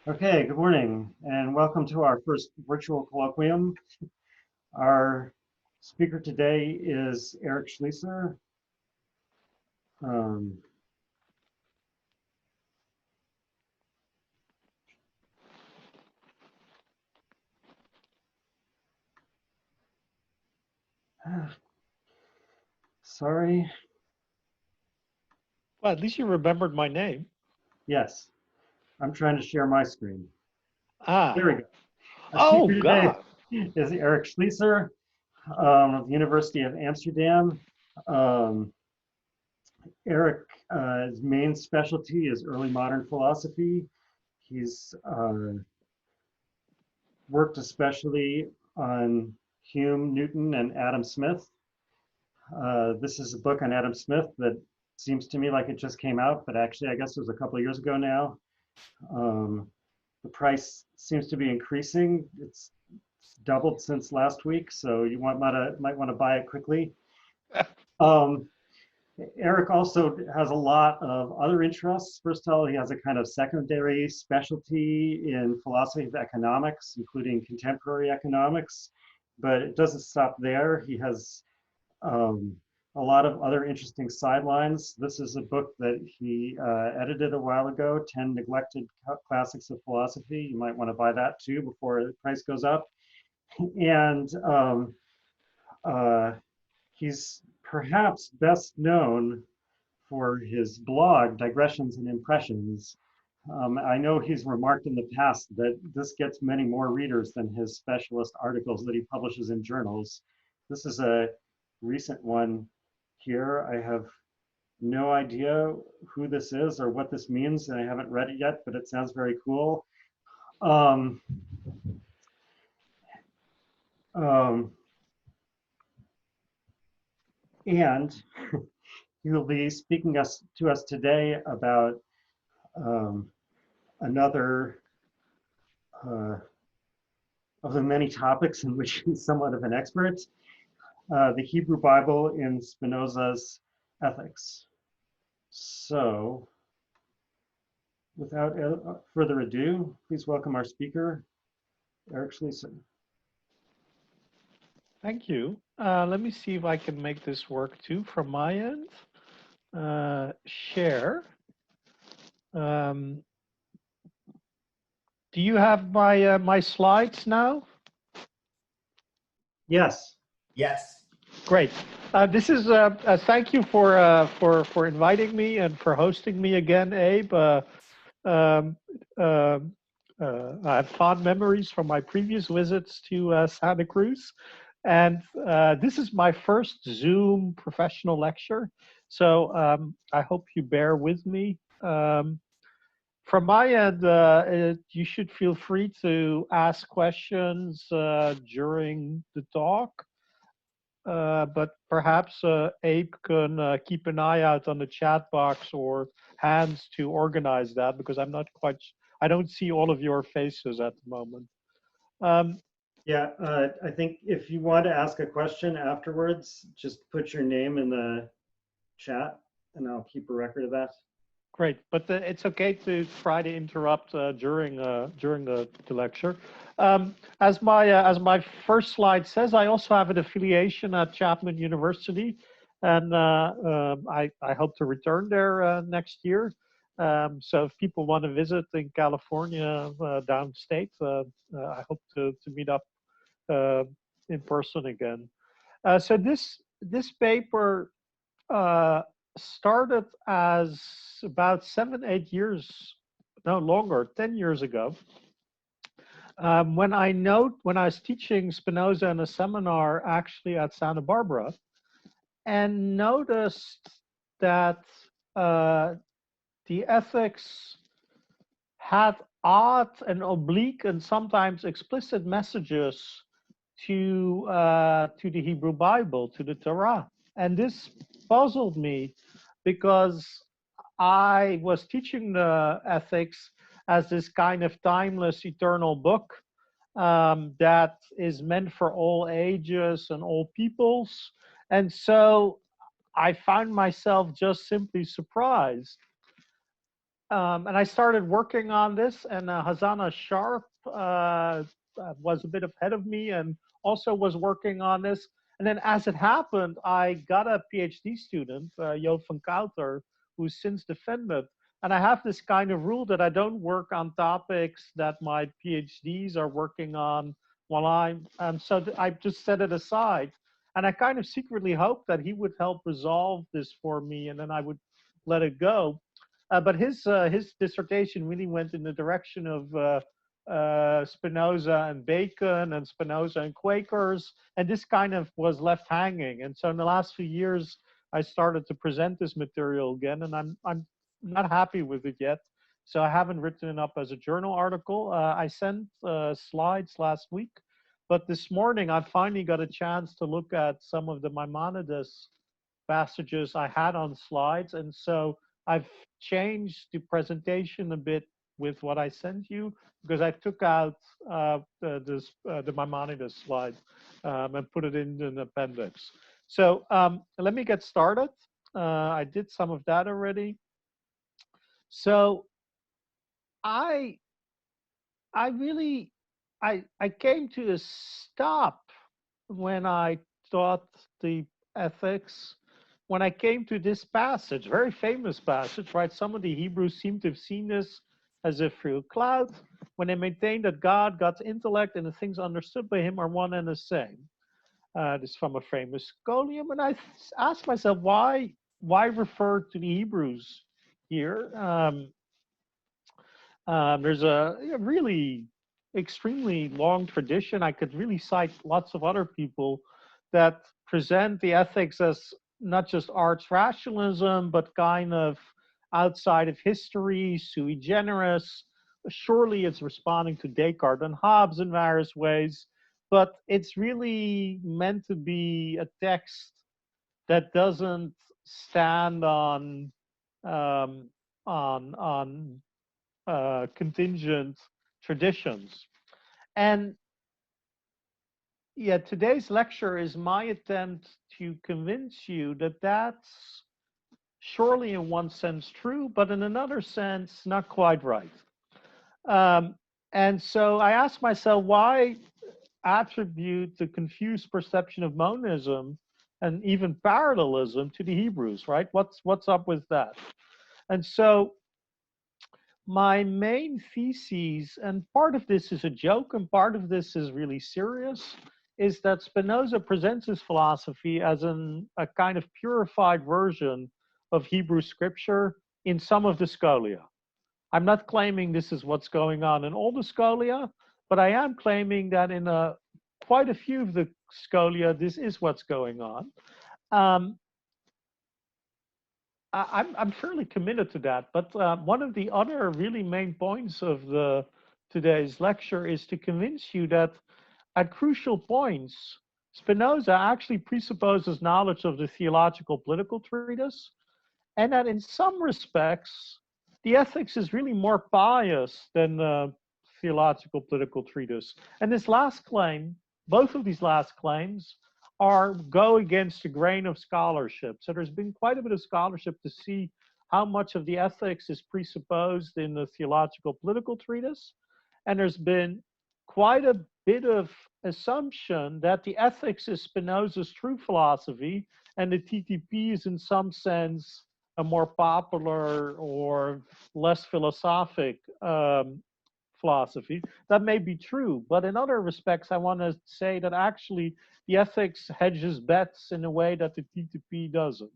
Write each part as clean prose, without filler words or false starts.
Okay, good morning and welcome to our first virtual colloquium. Our speaker today is Eric Schliesser. Um, sorry, Well, at least you remembered my name. yes, I'm trying to share my screen. There Ah. we go. Our Oh, speaker today God. is Eric Schliesser of the University of Amsterdam. Um, Eric's main specialty is early modern philosophy. He's worked especially on Hume, Newton, and Adam Smith. This is a book on Adam Smith that seems to me like it just came out, but actually, I guess it was a couple of years ago now. Um, the price seems to be increasing. It's doubled since last week, so you might want to buy it quickly. Um, Eric also has a lot of other interests. First of all, he has a kind of secondary specialty in philosophy of economics, including contemporary economics, but it doesn't stop there. He has um, a lot of other interesting sidelines. This is a book that he edited a while ago, 10 Neglected Classics of Philosophy. You might want to buy that too before the price goes up. And uh, he's perhaps best known for his blog, Digressions and Impressions. I know he's remarked in the past that this gets many more readers than his specialist articles that he publishes in journals. This is a recent one here. I have no idea who this is or what this means, and I haven't read it yet, but it sounds very cool. Um, um, and he will be speaking to us today about um, another uh, of the many topics in which he's somewhat of an expert, the Hebrew Bible in Spinoza's ethics. So, without further ado, please welcome our speaker, Eric Schliesser. Thank you. Let me see if I can make this work too from my end. Share. Um, do you have my slides now? Yes. Yes. Great. This is thank you for inviting me and for hosting me again, Abe. Um, uh, I have fond memories from my previous visits to Santa Cruz. And this is my first Zoom professional lecture. So I hope you bear with me. From my end, you should feel free to ask questions during the talk. But perhaps Abe can keep an eye out on the chat box or Hans to organize that because I'm not quite, I don't see all of your faces at the moment. Um, Yeah, I think if you want to ask a question afterwards, just put your name in the chat and I'll keep a record of that. Great, but it's okay to try to interrupt during the lecture. As my first slide says, I also have an affiliation at Chapman University, and I hope to return there next year. So if people want to visit in California, downstate, I hope to meet up uh, in person again. So this paper. Started as about 7, 8 years, no longer, 10 years ago. When I was teaching Spinoza in a seminar actually at Santa Barbara, and noticed that uh, the ethics had odd and oblique and sometimes explicit messages to the Hebrew Bible, to the Torah, and this puzzled me because I was teaching the ethics as this kind of timeless, eternal book that is meant for all ages and all peoples. And so I found myself just simply surprised and I started working on this, and Hazana Sharp was a bit ahead of me and also was working on this. And then as it happened, I got a PhD student, Jo van Kouter, who's since defended. And I have this kind of rule that I don't work on topics that my PhDs are working on while I just set it aside. And I kind of secretly hoped that he would help resolve this for me, and then I would let it go. But his dissertation really went in the direction of Spinoza and Bacon and Spinoza and Quakers, and this kind of was left hanging. And so in the last few years, I started to present this material again, and I'm not happy with it yet. So I haven't written it up as a journal article. I sent slides last week, but this morning I finally got a chance to look at some of the Maimonides passages I had on slides, and so I've changed the presentation a bit with what I sent you because I took out the Maimonides slide and put it in an appendix. So let me get started. I did some of that already. So I really I came to a stop when I thought the ethics, when I came to this passage, very famous passage, right? Some of the Hebrews seem to have seen this as if through a cloud, when they maintain that God, God's intellect, and the things understood by him are one and the same. This is from a famous colloquium, and I asked myself, why refer to the Hebrews here? There's a really extremely long tradition. I could really cite lots of other people that present the ethics as not just arts rationalism, but kind of outside of history, sui generis. Surely it's responding to Descartes and Hobbes in various ways, but it's really meant to be a text that doesn't stand um, on contingent traditions. And yeah, today's lecture is my attempt to convince you that that's surely in one sense true, but in another sense, not quite right. Um, and so I asked myself, why attribute the confused perception of monism and even parallelism to the Hebrews, right? What's up with that? And so my main thesis, and part of this is a joke and part of this is really serious, is that Spinoza presents his philosophy as a kind of purified version of Hebrew scripture in some of the scholia. I'm not claiming this is what's going on in all the scholia, but I am claiming that in quite a few of the scholia, this is what's going on. Um, I'm fairly committed to that. But one of the other really main points of today's lecture is to convince you that at crucial points, Spinoza actually presupposes knowledge of the theological political treatise, and that in some respects, the ethics is really more pious than the theological political treatise. And this last claim, both of these last claims, go against the grain of scholarship. So there's been quite a bit of scholarship to see how much of the ethics is presupposed in the theological political treatise. And there's been quite a bit of assumption that the ethics is Spinoza's true philosophy, and the TTP is in some sense a more popular or less philosophic philosophy. That may be true, but in other respects, I want to say that actually the ethics hedges bets in a way that the TTP doesn't.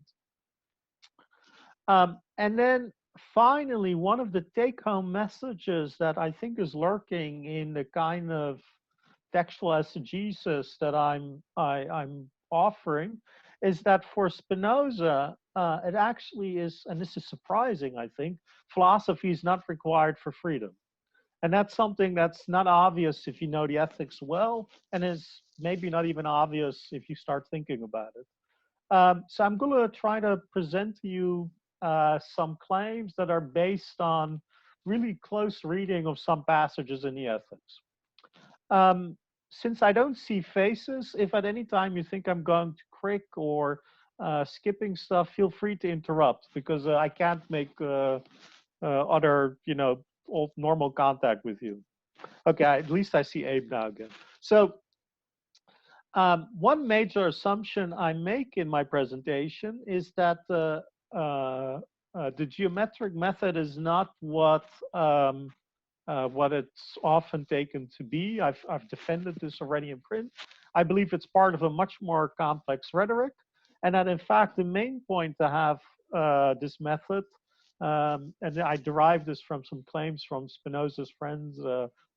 And then finally, one of the take-home messages that I think is lurking in the kind of textual exegesis that I'm offering is that for Spinoza, it actually is, and this is surprising, I think, philosophy is not required for freedom. And that's something that's not obvious if you know the ethics well, and is maybe not even obvious if you start thinking about it. So I'm going to try to present to you some claims that are based on really close reading of some passages in the ethics. Since I don't see faces, if at any time you think I'm going to crick or skipping stuff, feel free to interrupt because I can't make other, all normal contact with you. Okay, at least I see Abe now again. So one major assumption I make in my presentation is that the geometric method is not what it's often taken to be. I've defended this already in print. I believe it's part of a much more complex rhetoric, and that in fact the main point to have this method, and I derived this from some claims from Spinoza's friends,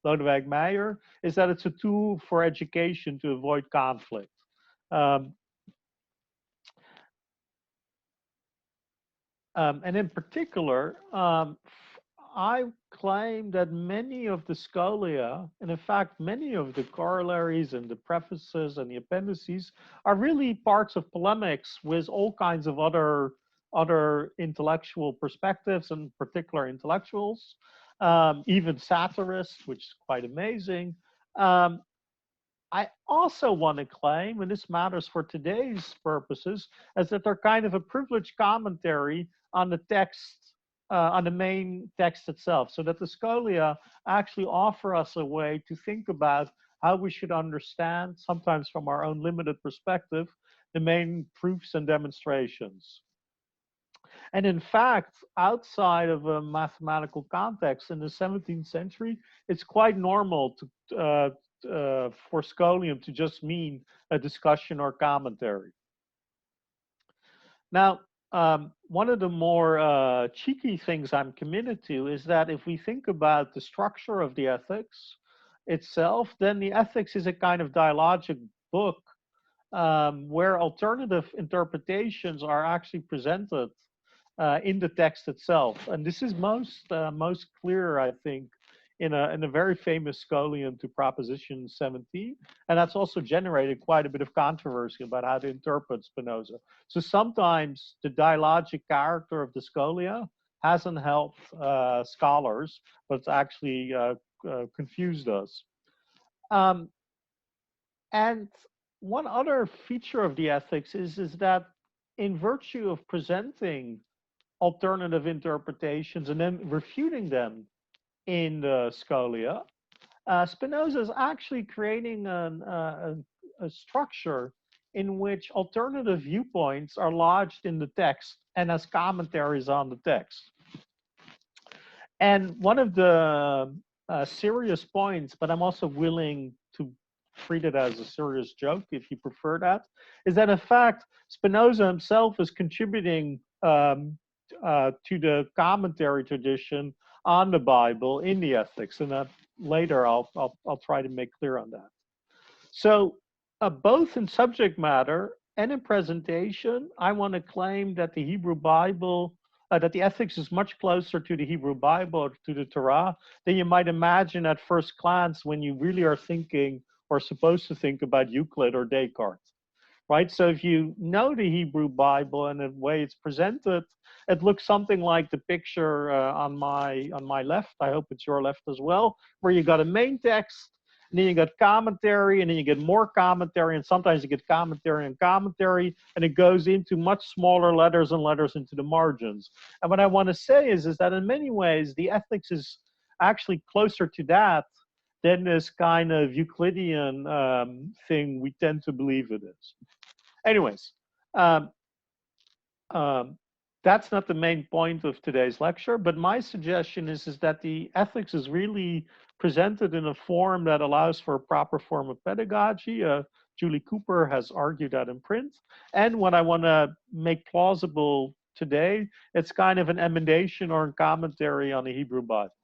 Lodewijk Meyer, is that it's a tool for education to avoid conflict. Um, and in particular, I claim that many of the scholia, and in fact, many of the corollaries and the prefaces and the appendices are really parts of polemics with all kinds of other intellectual perspectives and particular intellectuals, even satirists, which is quite amazing. I also want to claim, and this matters for today's purposes, is that they're kind of a privileged commentary on the text, on the main text itself, so that the scholia actually offer us a way to think about how we should understand, sometimes from our own limited perspective, the main proofs and demonstrations. And in fact, outside of a mathematical context in the 17th century, it's quite normal for scholium to just mean a discussion or commentary. Now, one of the more cheeky things I'm committed to is that if we think about the structure of the ethics itself, then the ethics is a kind of dialogic book where alternative interpretations are actually presented in the text itself. And this is most clear, I think, in a very famous scholium to Proposition 17. And that's also generated quite a bit of controversy about how to interpret Spinoza. So sometimes the dialogic character of the scholia hasn't helped scholars, but it's actually confused us. And one other feature of the ethics is that in virtue of presenting alternative interpretations and then refuting them in the scholia, Spinoza is actually creating a structure in which alternative viewpoints are lodged in the text and as commentaries on the text. And one of the serious points, but I'm also willing to treat it as a serious joke if you prefer that, is that in fact Spinoza himself is contributing to the commentary tradition on the Bible in the ethics, and that later I'll try to make clear on that. So both in subject matter and in presentation, I want to claim that the Hebrew Bible, that the ethics is much closer to the Hebrew Bible, to the Torah, than you might imagine at first glance when you really are thinking or supposed to think about Euclid or Descartes. Right, so if you know the Hebrew Bible and the way it's presented, it looks something like the picture on my left. I hope it's your left as well, where you got a main text, and then you got commentary, and then you get more commentary, and sometimes you get commentary and commentary, and it goes into much smaller letters and letters into the margins. And what I want to say is that in many ways, the ethics is actually closer to that than this kind of Euclidean thing we tend to believe it is. Anyways, that's not the main point of today's lecture, but my suggestion is that the ethics is really presented in a form that allows for a proper form of pedagogy. Julie Cooper has argued that in print. And what I want to make plausible today, it's kind of an emendation or a commentary on the Hebrew Bible.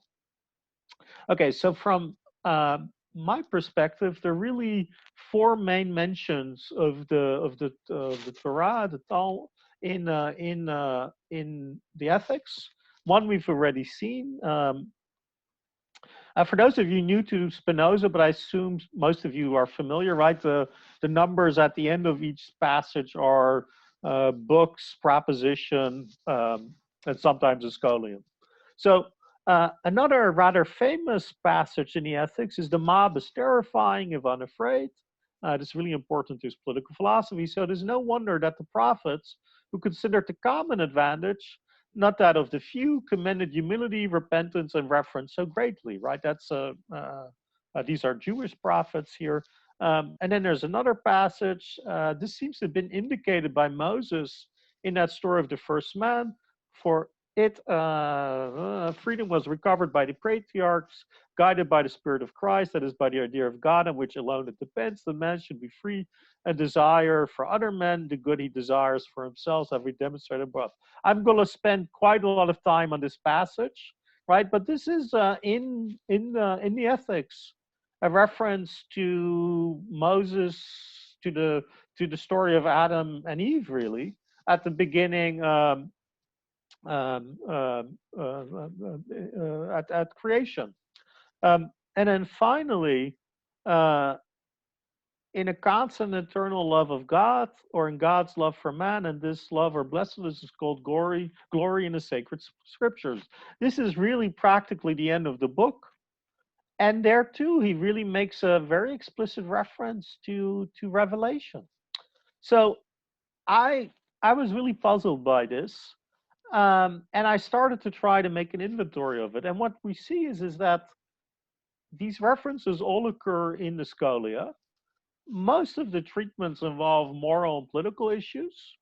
Okay, so from my perspective, there are really four main mentions of the Torah, the Talmud, in the ethics. One we've already seen. For those of you new to Spinoza, but I assume most of you are familiar, right? The numbers at the end of each passage are books, proposition, and sometimes a scholium. So another rather famous passage in the ethics is the mob is terrifying if unafraid. This is really important to his political philosophy. So there's no wonder that the prophets, who considered the common advantage not that of the few, commended humility, repentance, and reverence so greatly, right? That's these are Jewish prophets here. And then there's another passage. This seems to have been indicated by Moses in that story of the first man. For it, freedom was recovered by the patriarchs, guided by the Spirit of Christ, that is, by the idea of God, on which alone it depends. The man should be free and desire for other men the good he desires for himself, as we demonstrated above. I'm going to spend quite a lot of time on this passage, right? But this is in the ethics a reference to Moses, to the story of Adam and Eve, really, at the beginning, at creation. And then finally, in a constant eternal love of God, or in God's love for man, and this love or blessedness is called glory in the sacred scriptures. This is really practically the end of the book. And there too, he really makes a very explicit reference to Revelation. So I was really puzzled by this. And I started to try to make an inventory of it. And what we see is that these references all occur in the Scholia. Most of the treatments involve moral and political issues.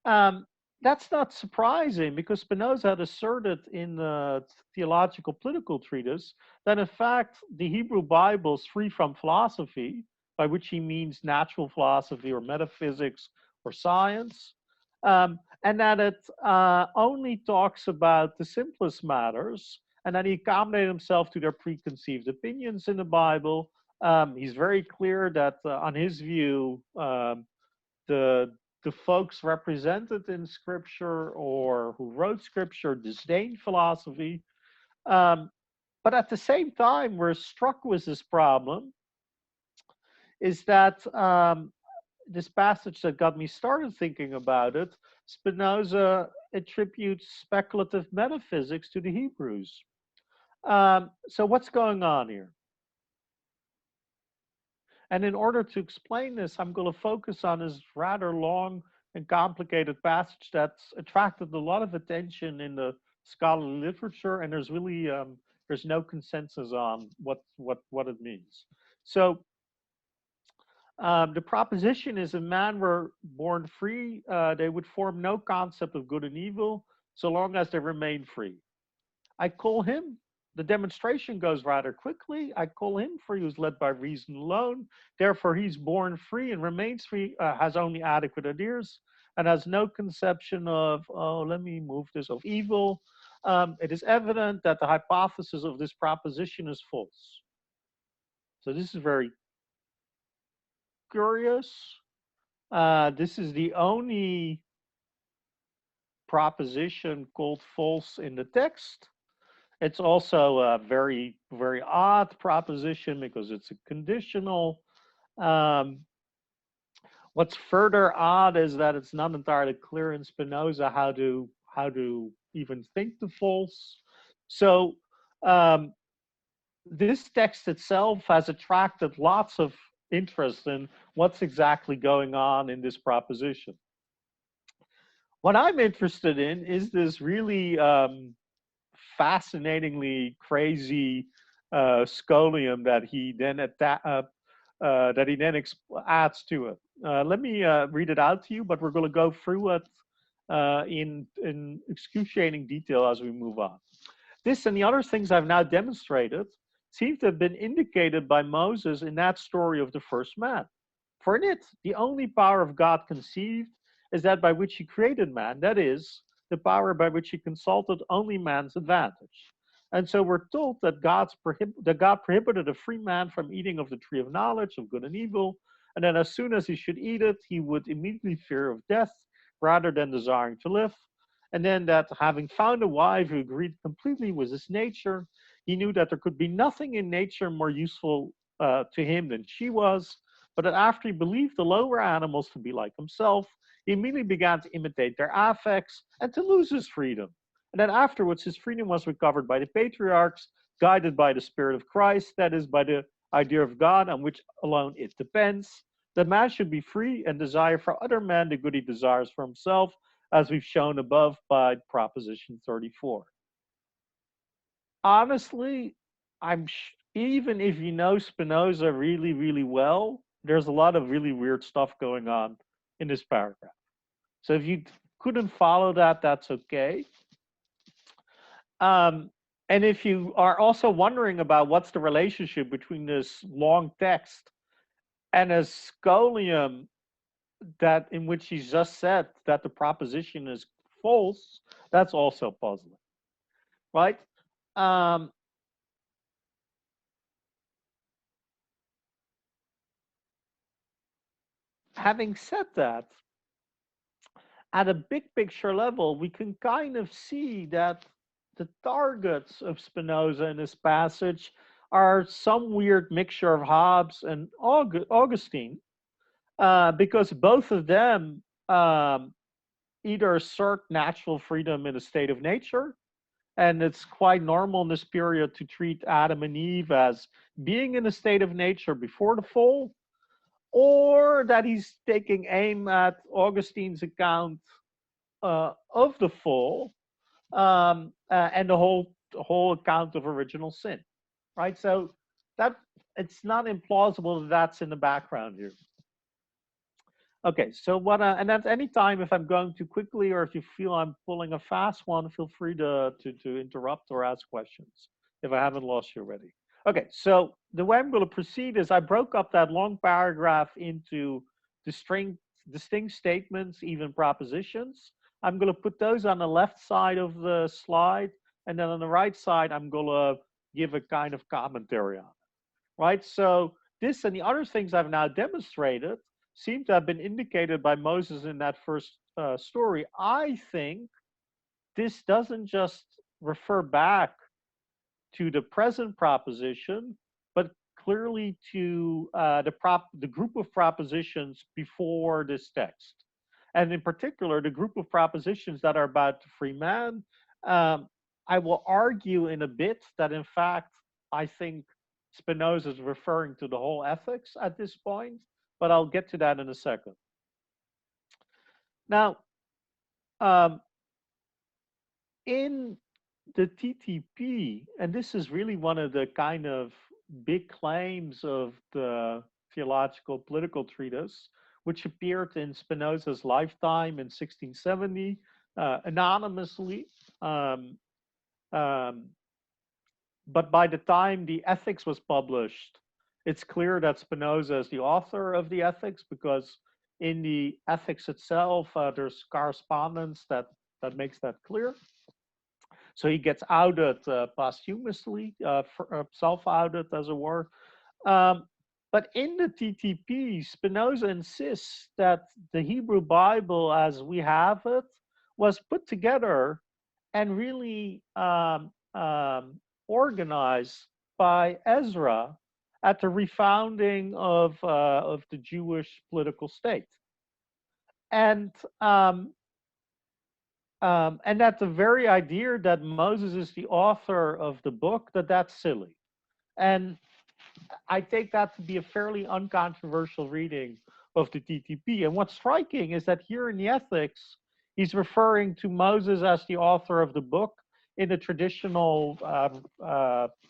Um, that's not surprising, because Spinoza had asserted in the Theological Political Treatise that, in fact, the Hebrew Bible is free from philosophy, by which he means natural philosophy or metaphysics or science, and that it only talks about the simplest matters, and that he accommodated himself to their preconceived opinions in the Bible. He's very clear that, on his view, the folks represented in Scripture or who wrote Scripture disdained philosophy. But at the same time, we're struck with this problem, is that this passage that got me started thinking about it, Spinoza attributes speculative metaphysics to the Hebrews. So what's going on here? And in order to explain this, I'm going to focus on this rather long and complicated passage that's attracted a lot of attention in the scholarly literature, and there's really there's no consensus on what it means. So the proposition is, if man were born free, they would form no concept of good and evil so long as they remain free. I call him, the demonstration goes rather quickly. I call him free who's led by reason alone. Therefore, he's born free and remains free, has only adequate ideas, and has no conception of, oh, let me move this, of evil. It is evident that the hypothesis of this proposition is false. So this is very curious. This is the only proposition called false in the text. It's also a very, very odd proposition because it's a conditional. What's further odd is that it's not entirely clear in Spinoza how to even think the false. So this text itself has attracted lots of interest in what's exactly going on in this proposition. What I'm interested in is this really fascinatingly crazy scholium that he then adds to it. Let me read it out to you, but we're going to go through it in excruciating detail as we move on. This and the other things I've now demonstrated seem to have been indicated by Moses in that story of the first man. For in it, the only power of God conceived is that by which he created man, that is, the power by which he consulted only man's advantage. And so we're told that God prohibited a free man from eating of the tree of knowledge of good and evil, and that as soon as he should eat it, he would immediately fear of death rather than desiring to live. And then that having found a wife who agreed completely with his nature, he knew that there could be nothing in nature more useful to him than she was, but that after he believed the lower animals to be like himself, he immediately began to imitate their affects and to lose his freedom. And then afterwards, his freedom was recovered by the patriarchs, guided by the Spirit of Christ, that is, by the idea of God on which alone it depends. That man should be free and desire for other men the good he desires for himself, as we've shown above by proposition 34. Honestly, even if you know Spinoza really, really well, there's a lot of really weird stuff going on in this paragraph. So if you couldn't follow that, that's okay. And if you are also wondering about what's the relationship between this long text and a scholium that in which he's just said that the proposition is false, that's also puzzling, right? Having said that, at a big picture level, we can kind of see that the targets of Spinoza in this passage are some weird mixture of Hobbes and Augustine, because both of them either assert natural freedom in a state of nature, and it's quite normal in this period to treat Adam and Eve as being in a state of nature before the fall, or that he's taking aim at Augustine's account of the fall, and the whole account of original sin, right? So that it's not implausible that that's in the background here. Okay, so what? And at any time, if I'm going too quickly, or if you feel I'm pulling a fast one, feel free to interrupt or ask questions if I haven't lost you already. Okay, so the way I'm going to proceed is I broke up that long paragraph into distinct statements, even propositions. I'm going to put those on the left side of the slide, and then on the right side, I'm going to give a kind of commentary on it, right? So this and the other things I've now demonstrated seem to have been indicated by Moses in that first story. I think this doesn't just refer back to the present proposition, but clearly to the group of propositions before this text. And in particular, the group of propositions that are about the free man. I will argue in a bit that, in fact, I think Spinoza is referring to the whole ethics at this point, but I'll get to that in a second. Now, in the TTP, and this is really one of the kind of big claims of the theological political treatise, which appeared in Spinoza's lifetime in 1670, anonymously. But by the time the Ethics was published, it's clear that Spinoza is the author of the Ethics, because in the Ethics itself, there's correspondence that makes that clear. So he gets outed posthumously, self-outed, as it were. But in the TTP, Spinoza insists that the Hebrew Bible, as we have it, was put together and really organized by Ezra at the refounding of the Jewish political state, and that the very idea that Moses is the author of the book, that's silly. And I take that to be a fairly uncontroversial reading of the TTP. And what's striking is that here in the Ethics, he's referring to Moses as the author of the book in a traditional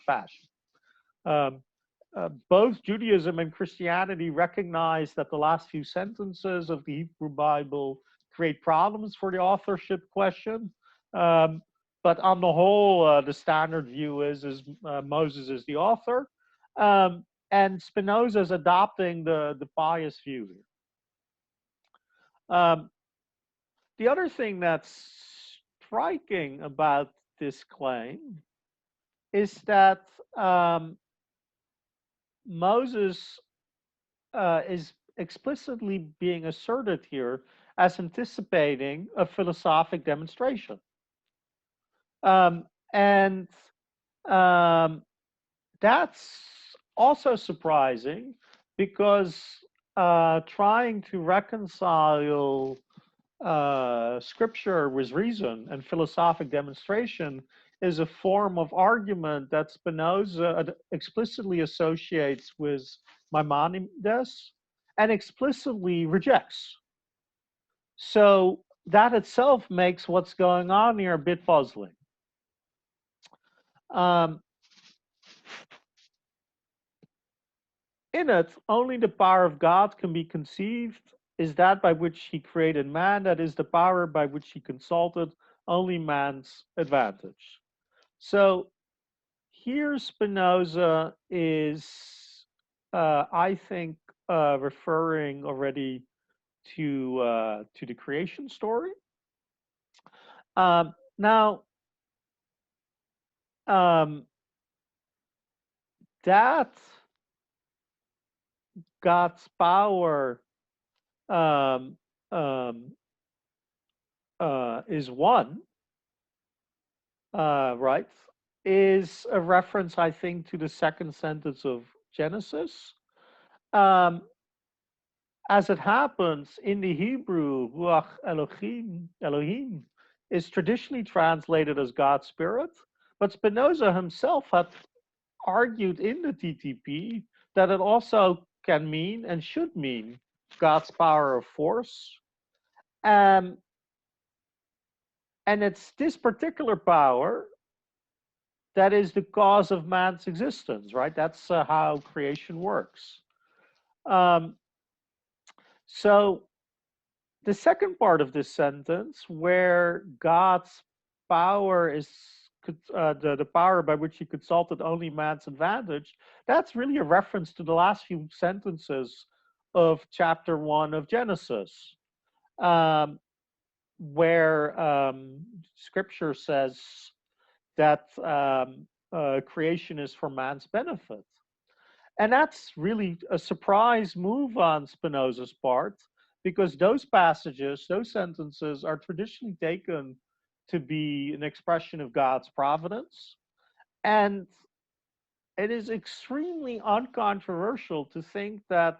fashion. Both Judaism and Christianity recognize that the last few sentences of the Hebrew Bible create problems for the authorship question. But on the whole, the standard view is Moses is the author. And Spinoza is adopting the pious view here. The other thing that's striking about this claim is that Moses is explicitly being asserted here as anticipating a philosophic demonstration. And that's also surprising, because trying to reconcile scripture with reason and philosophic demonstration is a form of argument that Spinoza explicitly associates with Maimonides and explicitly rejects. So that itself makes what's going on here a bit puzzling. Um, in it, only the power of God can be conceived, is that by which he created man, that is the power by which he consulted only man's advantage. So here Spinoza is, I think, referring already to the creation story. Now, um, that God's power um, um, is one, right, is a reference, I think, to the second sentence of Genesis. Um, as it happens in the Hebrew, Ruach Elohim is traditionally translated as God's Spirit, but Spinoza himself had argued in the TTP that it also can mean and should mean God's power of force. Um, and it's this particular power that is the cause of man's existence, right? That's how creation works. Um, so the second part of this sentence, where God's power is the power by which he consulted only man's advantage, that's really a reference to the last few sentences of chapter 1 of Genesis, um, where scripture says that creation is for man's benefit. And that's really a surprise move on Spinoza's part, because those passages, those sentences are traditionally taken to be an expression of God's providence. And it is extremely uncontroversial to think that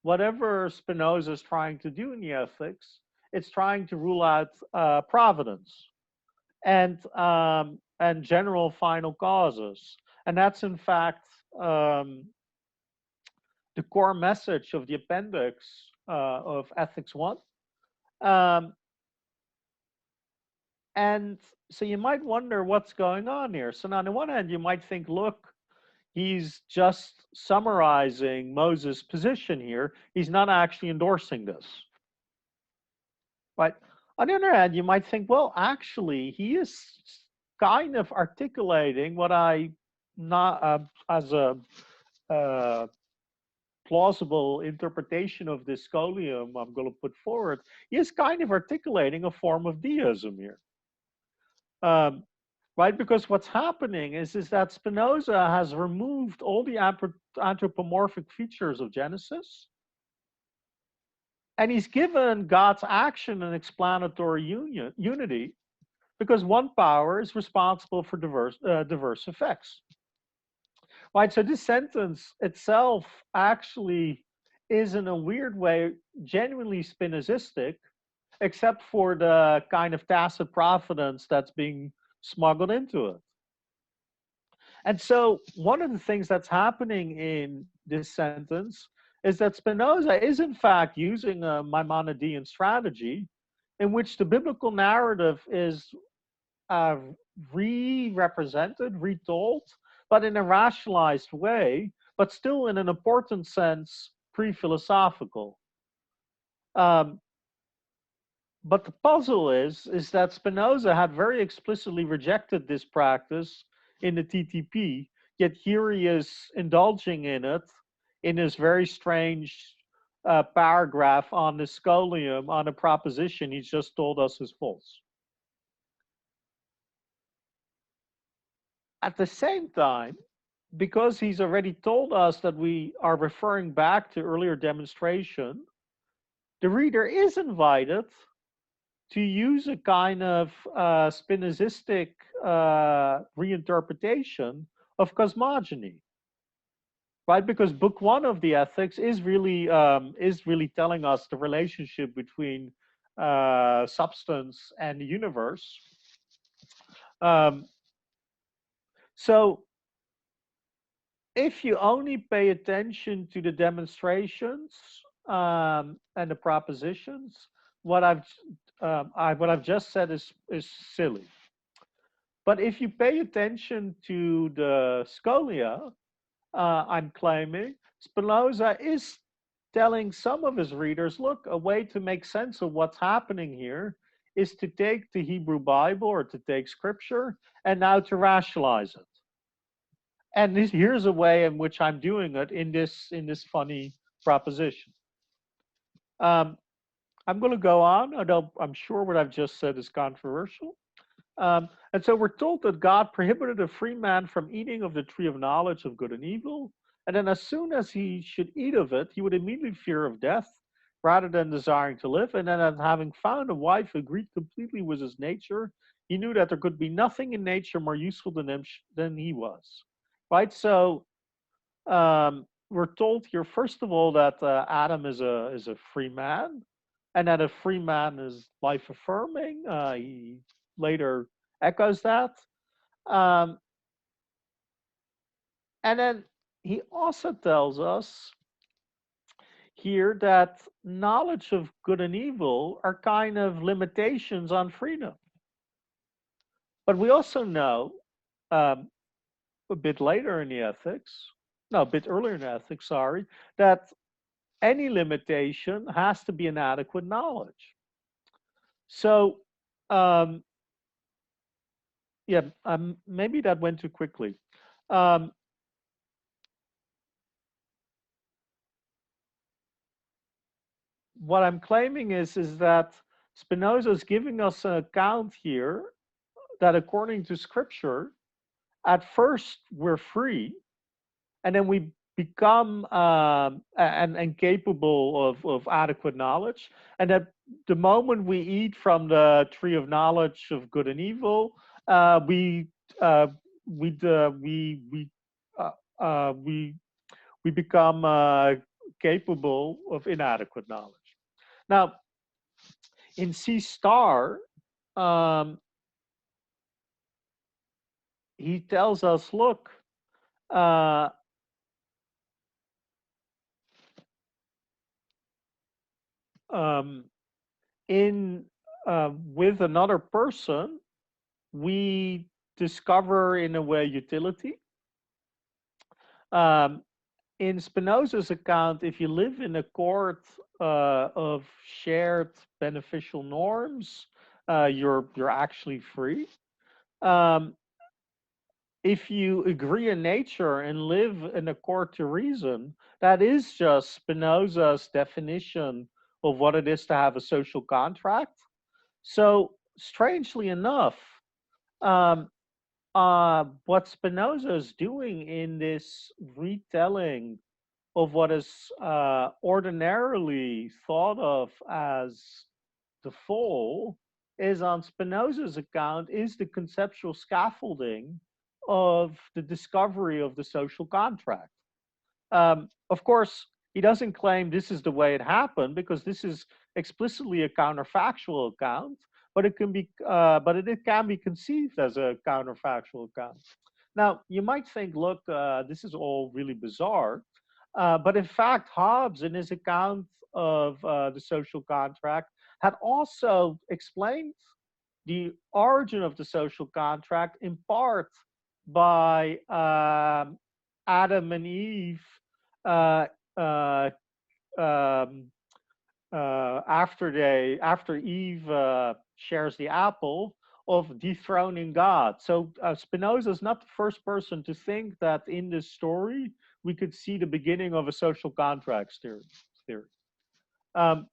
whatever Spinoza is trying to do in the ethics, it's trying to rule out providence and general final causes. And that's in fact the core message of the appendix of Ethics 1. Um, and so you might wonder what's going on here. So, now, on the one hand, you might think, look, he's just summarizing Moses' position here. He's not actually endorsing this. But on the other hand, you might think, well, actually, he is kind of articulating what I not as a uh, plausible interpretation of this scholium I'm going to put forward, he is kind of articulating a form of deism here. Um, right? Because what's happening is that Spinoza has removed all the anthropomorphic features of Genesis, and he's given God's action an explanatory unity, because one power is responsible for diverse effects. Right, so this sentence itself actually is, in a weird way, genuinely Spinozistic, except for the kind of tacit providence that's being smuggled into it. And so one of the things that's happening in this sentence is that Spinoza is in fact using a Maimonidean strategy in which the biblical narrative is uh, re-represented, retold, but in a rationalized way, but still in an important sense pre-philosophical. Um, but the puzzle is that Spinoza had very explicitly rejected this practice in the TTP, yet here he is indulging in it in this very strange paragraph on the scholium on a proposition he's just told us is false. At the same time, because he's already told us that we are referring back to earlier demonstration, the reader is invited to use a kind of Spinozistic reinterpretation of cosmogony, right? Because book 1 of the Ethics is really telling us the relationship between substance and the universe. Um, so if you only pay attention to the demonstrations and the propositions, what I've just said is silly. But if you pay attention to the Scholia, I'm claiming Spinoza is telling some of his readers, look, a way to make sense of what's happening here is to take the Hebrew Bible or to take Scripture and now to rationalize it. And here's a way in which I'm doing it in this funny proposition. Um, I'm going to go on, although I'm sure what I've just said is controversial. And so we're told that God prohibited a free man from eating of the tree of knowledge of good and evil. And then, as soon as he should eat of it, he would immediately fear of death rather than desiring to live. And then, having found a wife who agreed completely with his nature, he knew that there could be nothing in nature more useful than he was. Right? So, we're told here, first of all, that Adam is a free man, and that a free man is life affirming. He later echoes that, um, and then he also tells us here that knowledge of good and evil are kind of limitations on freedom. But we also know um, a bit later in the ethics, no, a bit earlier in the ethics, sorry, that any limitation has to be an adequate knowledge. So, um, yeah, maybe that went too quickly. Um, what I'm claiming is that Spinoza is giving us an account here that, according to Scripture, at first we're free, and then we become and capable of adequate knowledge, and that the moment we eat from the tree of knowledge of good and evil, we uh, we uh, we become capable of inadequate knowledge. Now, in C star, um, he tells us, look, uh, um, in with another person, we discover in a way utility. Um, in Spinoza's account, if you live in a court of shared beneficial norms, you're actually free. Um, if you agree in nature and live in accord to reason, that is just Spinoza's definition of what it is to have a social contract. So, strangely enough, um, what Spinoza is doing in this retelling of what is ordinarily thought of as the fall is, on Spinoza's account, is the conceptual scaffolding of the discovery of the social contract. Of course, he doesn't claim this is the way it happened, because this is explicitly a counterfactual account, but it can be conceived as a counterfactual account. Now, you might think, look, this is all really bizarre, but in fact, Hobbes, in his account of the social contract, had also explained the origin of the social contract in part by Adam and Eve uh, uh, um, after Eve shares the apple, of dethroning God. So Spinoza is not the first person to think that in this story we could see the beginning of a social contracts theory. Um,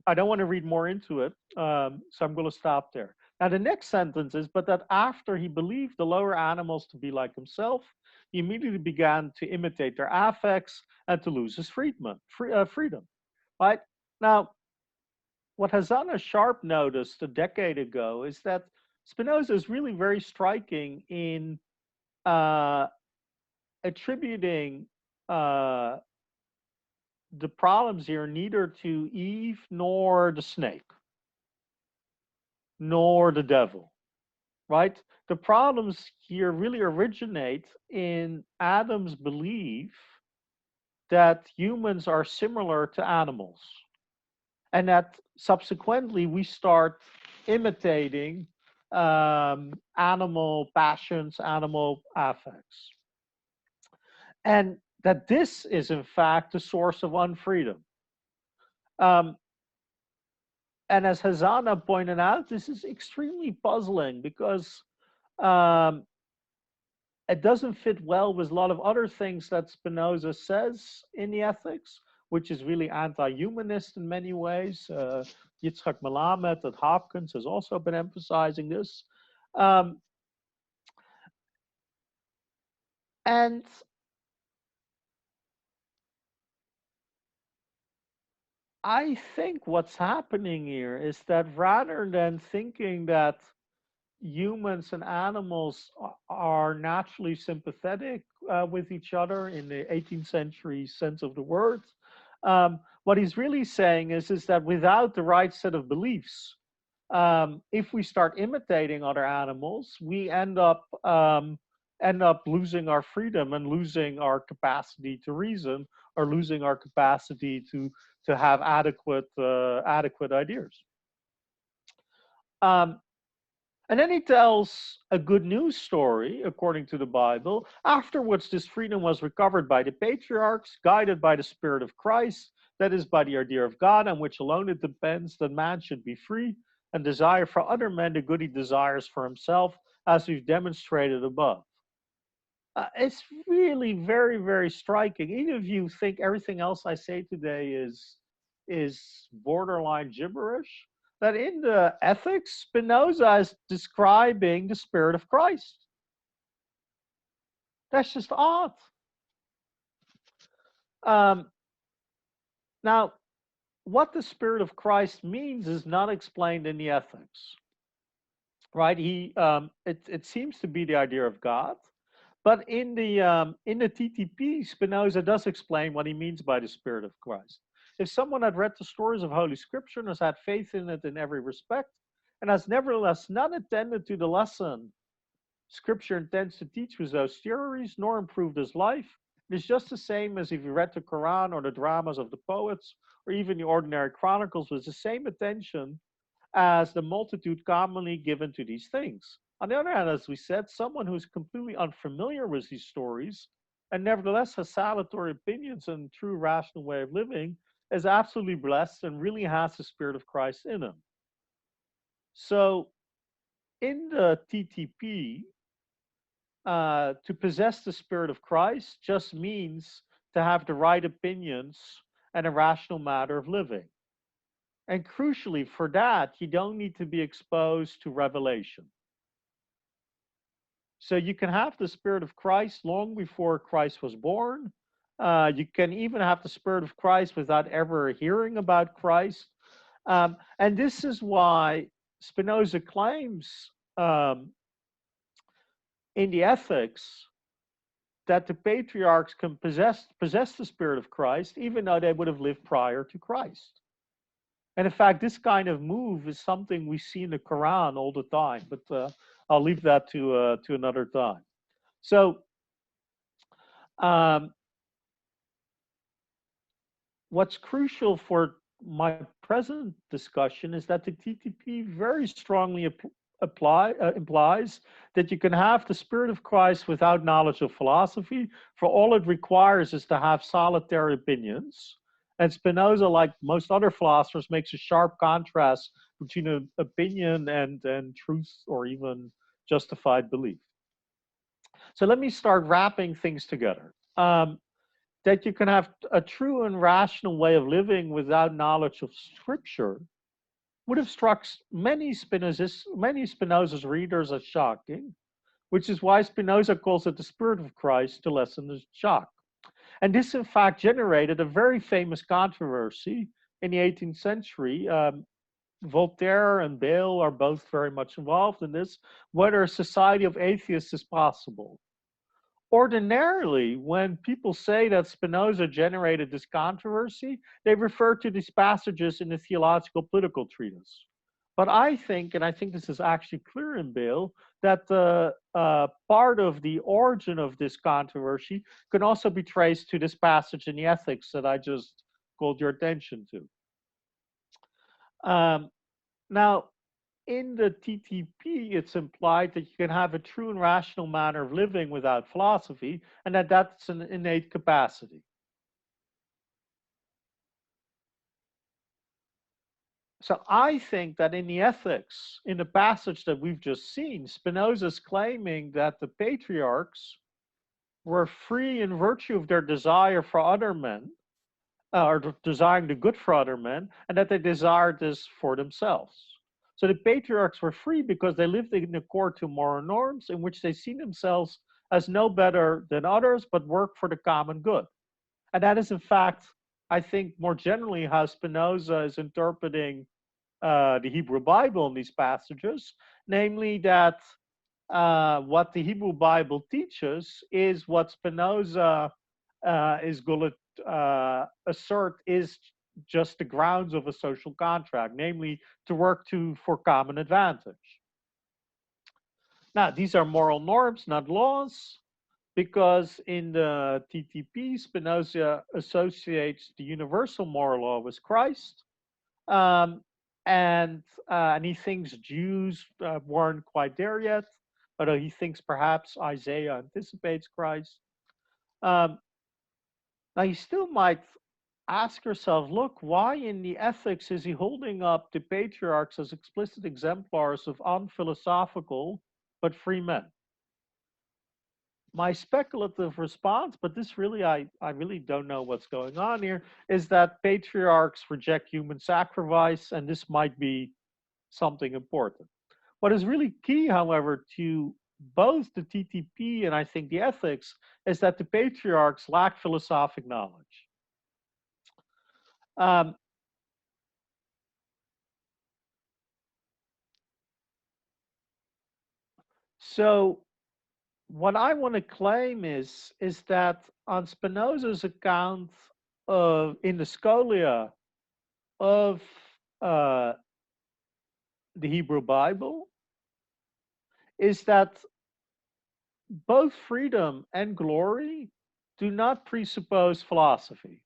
I don't want to read more into it, so I'm going to stop there. Now, the next sentence is, but that after he believed the lower animals to be like himself, he immediately began to imitate their affects and to lose his freedom. Right? Now, what Hosanna Sharp noticed a decade ago is that Spinoza is really very striking in uh, attributing uh, the problems here neither to Eve nor the snake nor the devil, right? The problems here really originate in Adam's belief that humans are similar to animals. and that subsequently we start imitating animal passions, animal affects. And that this is, in fact, the source of unfreedom. Um, and as Hazana pointed out, this is extremely puzzling because um, it doesn't fit well with a lot of other things that Spinoza says in the Ethics, which is really anti-humanist in many ways. Yitzhak Melamed at Hopkins has also been emphasizing this. Um, and I think what's happening here is that rather than thinking that humans and animals are naturally sympathetic with each other in the 18th century sense of the word, what he's really saying is that without the right set of beliefs, if we start imitating other animals, we end up losing our freedom and losing our capacity to reason, or losing our capacity to have adequate ideas. Um, and then he tells a good news story, according to the Bible, after which this freedom was recovered by the patriarchs, guided by the Spirit of Christ, that is, by the idea of God, on which alone it depends that man should be free and desire for other men the good he desires for himself, as we've demonstrated above. It's really very, very striking. Even if you think everything else I say today is borderline gibberish, that in the Ethics, Spinoza is describing the Spirit of Christ. That's just odd. Um, now, what the Spirit of Christ means is not explained in the Ethics, right? It seems to be the idea of God. But in the TTP, Spinoza does explain what he means by the Spirit of Christ. If someone had read the stories of Holy Scripture and has had faith in it in every respect, and has nevertheless not attended to the lesson Scripture intends to teach with those theories, nor improved his life, it is just the same as if you read the Quran or the dramas of the poets, or even the ordinary chronicles with the same attention as the multitude commonly given to these things. On the other hand, as we said, someone who's completely unfamiliar with these stories and nevertheless has salutary opinions and true rational way of living is absolutely blessed and really has the Spirit of Christ in him. So in the TTP, to possess the Spirit of Christ just means to have the right opinions and a rational manner of living. And crucially, for that, you don't need to be exposed to revelation. So you can have the Spirit of Christ long before Christ was born. You can even have the Spirit of Christ without ever hearing about Christ. And this is why Spinoza claims in the Ethics that the patriarchs can possess the Spirit of Christ, even though they would have lived prior to Christ. And in fact, this kind of move is something we see in the Quran all the time, but I'll leave that to another time. So, what's crucial for my present discussion is that the TTP very strongly implies that you can have the Spirit of Christ without knowledge of philosophy, for all it requires is to have solitary opinions. And Spinoza, like most other philosophers, makes a sharp contrast between an opinion and truth or even justified belief. So let me start wrapping things together. That you can have a true and rational way of living without knowledge of Scripture would have struck many Spinoza's readers as shocking, which is why Spinoza calls it the Spirit of Christ to lessen the shock. And this, in fact, generated a very famous controversy in the 18th century. Voltaire and Bayle are both very much involved in this, whether a society of atheists is possible. Ordinarily, when people say that Spinoza generated this controversy, they refer to these passages in the Theological Political Treatise. But I think, and I think this is actually clear in Bayle, that the part of the origin of this controversy can also be traced to this passage in the Ethics that I just called your attention to. Now, in the TTP, it's implied that you can have a true and rational manner of living without philosophy, and that that's an innate capacity. So I think that in the ethics, in the passage that we've just seen, Spinoza is claiming that the patriarchs were free in virtue of their desire for other men, or desiring the good for other men, and that they desired this for themselves. So the patriarchs were free because they lived in accord to moral norms in which they see themselves as no better than others, but work for the common good. And that is, in fact, I think more generally how Spinoza is interpreting the Hebrew Bible in these passages, namely that what the Hebrew Bible teaches is what Spinoza is going to assert is just the grounds of a social contract, namely to work for common advantage. Now, these are moral norms, not laws, because in the TTP, Spinoza associates the universal moral law with Christ, um, and he thinks Jews weren't quite there yet, although he thinks perhaps Isaiah anticipates Christ. Um, Now, you still might ask yourself, look, why in the ethics is he holding up the patriarchs as explicit exemplars of unphilosophical but free men? My speculative response, but this really, I really don't know what's going on here, is that patriarchs reject human sacrifice, and this might be something important. What is really key, however, to both the TTP and I think the ethics is that the patriarchs lack philosophic knowledge. Um, so what I want to claim is that on Spinoza's account of in the Scholia of uh, the Hebrew Bible is that both freedom and glory do not presuppose philosophy.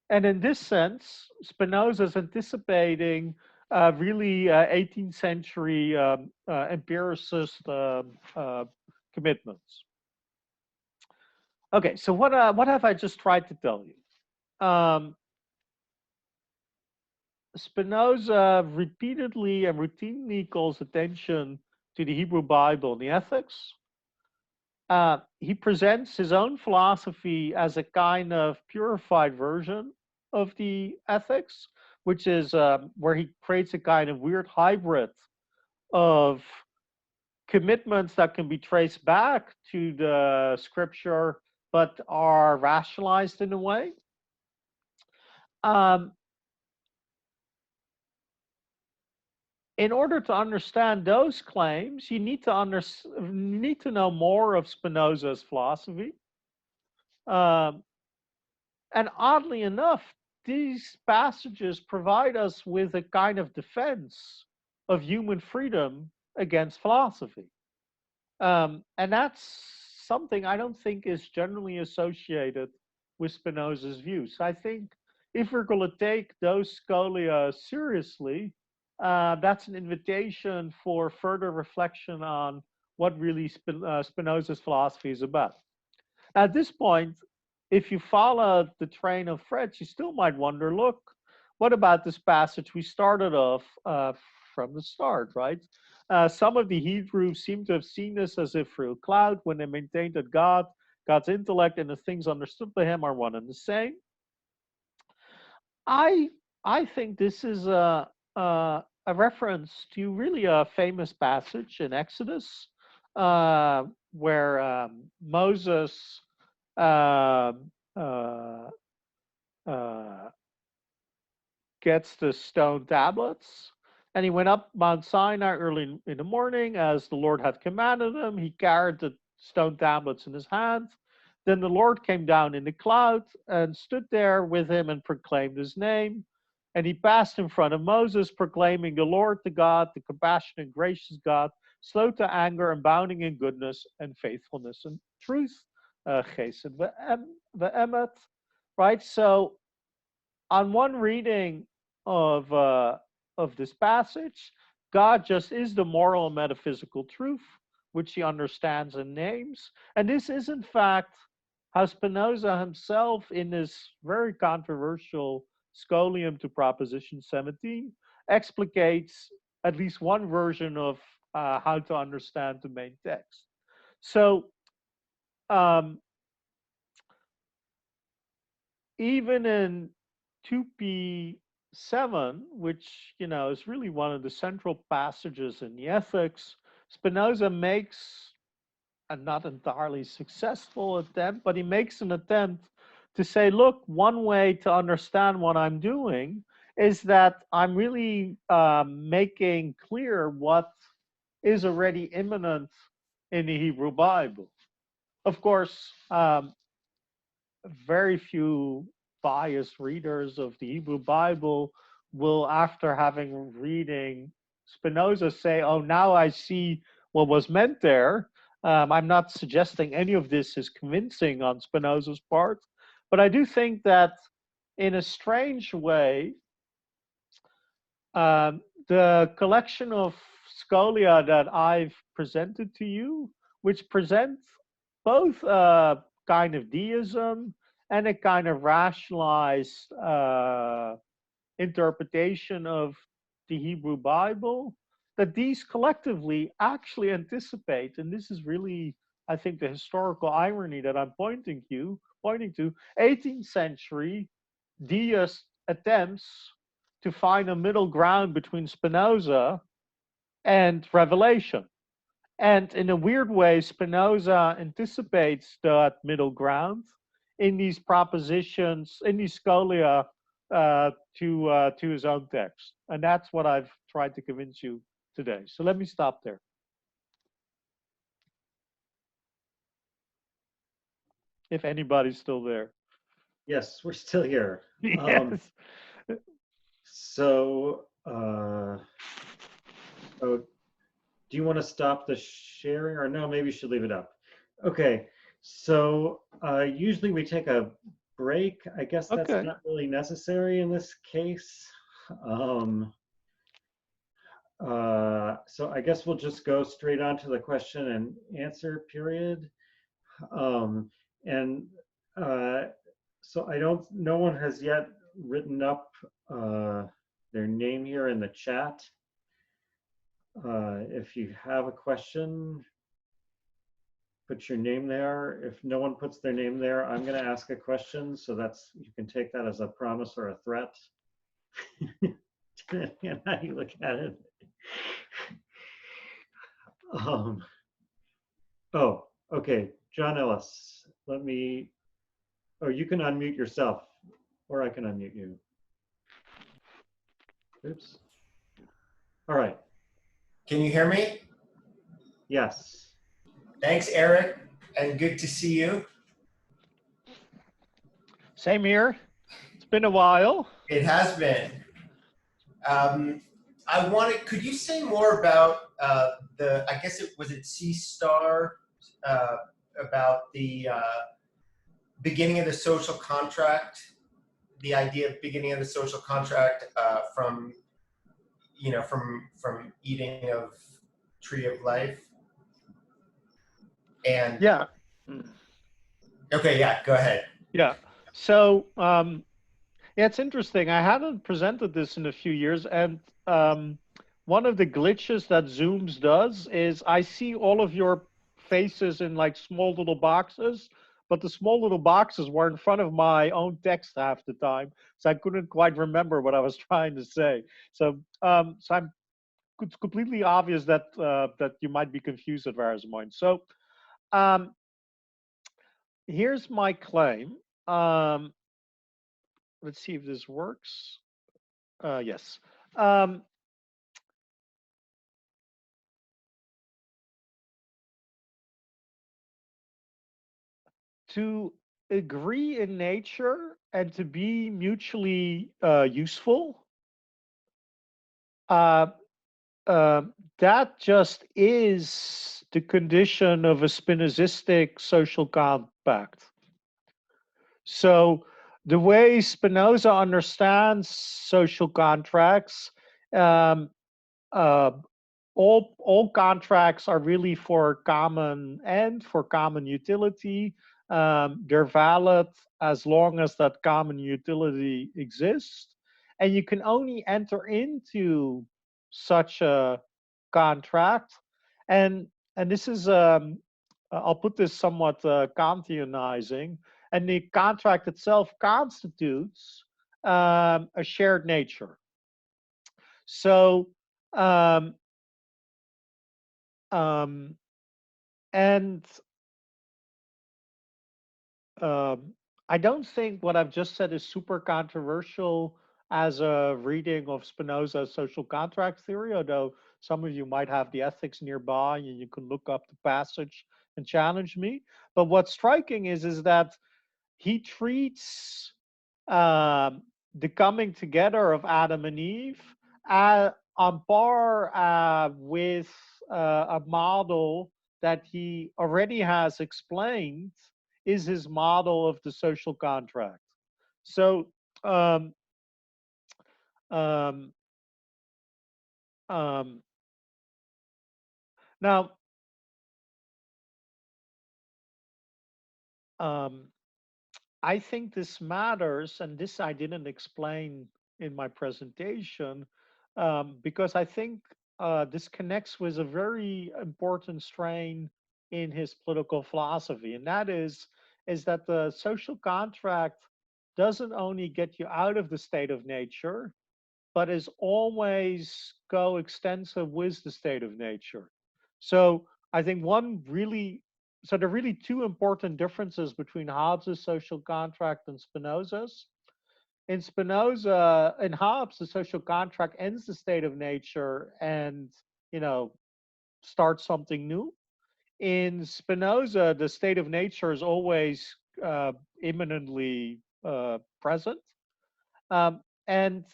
And in this sense, Spinoza is anticipating really 18th century empiricist commitments. Okay, so what have I just tried to tell you? Spinoza repeatedly and routinely calls attention to the Hebrew Bible and the ethics. He presents his own philosophy as a kind of purified version of the ethics, which is where he creates a kind of weird hybrid of commitments that can be traced back to the scripture but are rationalized in a way. Um, in order to understand those claims, you need to know more of Spinoza's philosophy. Um, and oddly enough, these passages provide us with a kind of defense of human freedom against philosophy. And that's something I don't think is generally associated with Spinoza's views. I think if we're going to take those scholia seriously, that's an invitation for further reflection on what really Spinoza's philosophy is about. At this point, if you follow the train of threads, you still might wonder, look, what about this passage we started off from the start, right? Some of the Hebrews seem to have seen this as if through a cloud when they maintained that God's intellect, and the things understood by him are one and the same. I I think this is a reference to really a famous passage in Exodus where Moses um, uh, uh, gets the stone tablets. And he went up Mount Sinai early in the morning as the Lord had commanded him. He carried the stone tablets in his hand. Then the Lord came down in the cloud and stood there with him and proclaimed his name. And he passed in front of Moses, proclaiming the Lord, the God, the compassionate and gracious God, slow to anger, abounding in goodness and faithfulness and truth. Chesed ve'emet. Right? So on one reading of of this passage. God just is the moral and metaphysical truth, which he understands and names. And this is, in fact, how Spinoza himself, in this very controversial Scholium to Proposition 17, explicates at least one version of how to understand the main text. So, even in 2p7, which is really one of the central passages in the Ethics, Spinoza makes a not entirely successful attempt, but he makes an attempt to say, look, one way to understand what I'm doing is that I'm really making clear what is already immanent in the Hebrew Bible. Of course, very few biased readers of the Hebrew Bible will, after having reading Spinoza, say, oh, now I see what was meant there. I'm not suggesting any of this is convincing on Spinoza's part, but I do think that in a strange way, the collection of scholia that I've presented to you, which present both kind of deism and a kind of rationalized interpretation of the Hebrew Bible, that these collectively actually anticipate, and this is really, I think, the historical irony that I'm pointing to, 18th century deist attempts to find a middle ground between Spinoza and Revelation. And in a weird way, Spinoza anticipates that middle ground in these propositions, in these scholia to his own text. And that's what I've tried to convince you today. So let me stop there. If anybody's still there. Yes, we're still here. Yes. So, do you want to stop the sharing, or no, maybe you should leave it up? Okay, so usually we take a break. I guess that's Okay. not really necessary in this case. So I guess we'll just go straight on to the question and answer period. And so no one has yet written up their name here in the chat. If you have a question, put your name there. If no one puts their name there, I'm going to ask a question. So you can take that as a promise or a threat, depending on how you look at it. Oh, okay. John Ellis, oh, you can unmute yourself, or I can unmute you. Oops. All right. Can you hear me? Yes. Thanks, Eric, and good to see you. Same here. It's been a while. It has been. Could you say more about I guess was it C star, about the beginning of the social contract, the idea of beginning of the social contract from eating of tree of life? And yeah. Okay, yeah, go ahead. Yeah. So yeah, it's interesting. I hadn't presented this in a few years, and one of the glitches that Zooms does is I see all of your faces in like small little boxes, but the small little boxes were in front of my own text half the time, so I couldn't quite remember what I was trying to say. So it's completely obvious that that you might be confused at various points. So here's my claim. Let's see if this works. Yes. To agree in nature and to be mutually useful, that just is the condition of a Spinozistic social compact. So the way Spinoza understands social contracts Um, uh, all contracts are really for common end, for common utility. They're valid as long as that common utility exists, and you can only enter into such a contract. And this is I'll put this somewhat Kantianizing, and the contract itself constitutes a shared nature. So um, Um, and um, I don't think what I've just said is super controversial as a reading of Spinoza's social contract theory, although some of you might have the ethics nearby and you can look up the passage and challenge me. But what's striking is that he treats the coming together of Adam and Eve on par with a model that he already has explained is his model of the social contract. So um, um, um, now um, I think this matters, and this I didn't explain in my presentation, because I think this connects with a very important strain in his political philosophy, and that is that the social contract doesn't only get you out of the state of nature, but is always coextensive with the state of nature. So I think so there are really two important differences between Hobbes' social contract and Spinoza's. In Hobbes, the social contract ends the state of nature and, you know, starts something new. In Spinoza, the state of nature is always imminently present. Um, and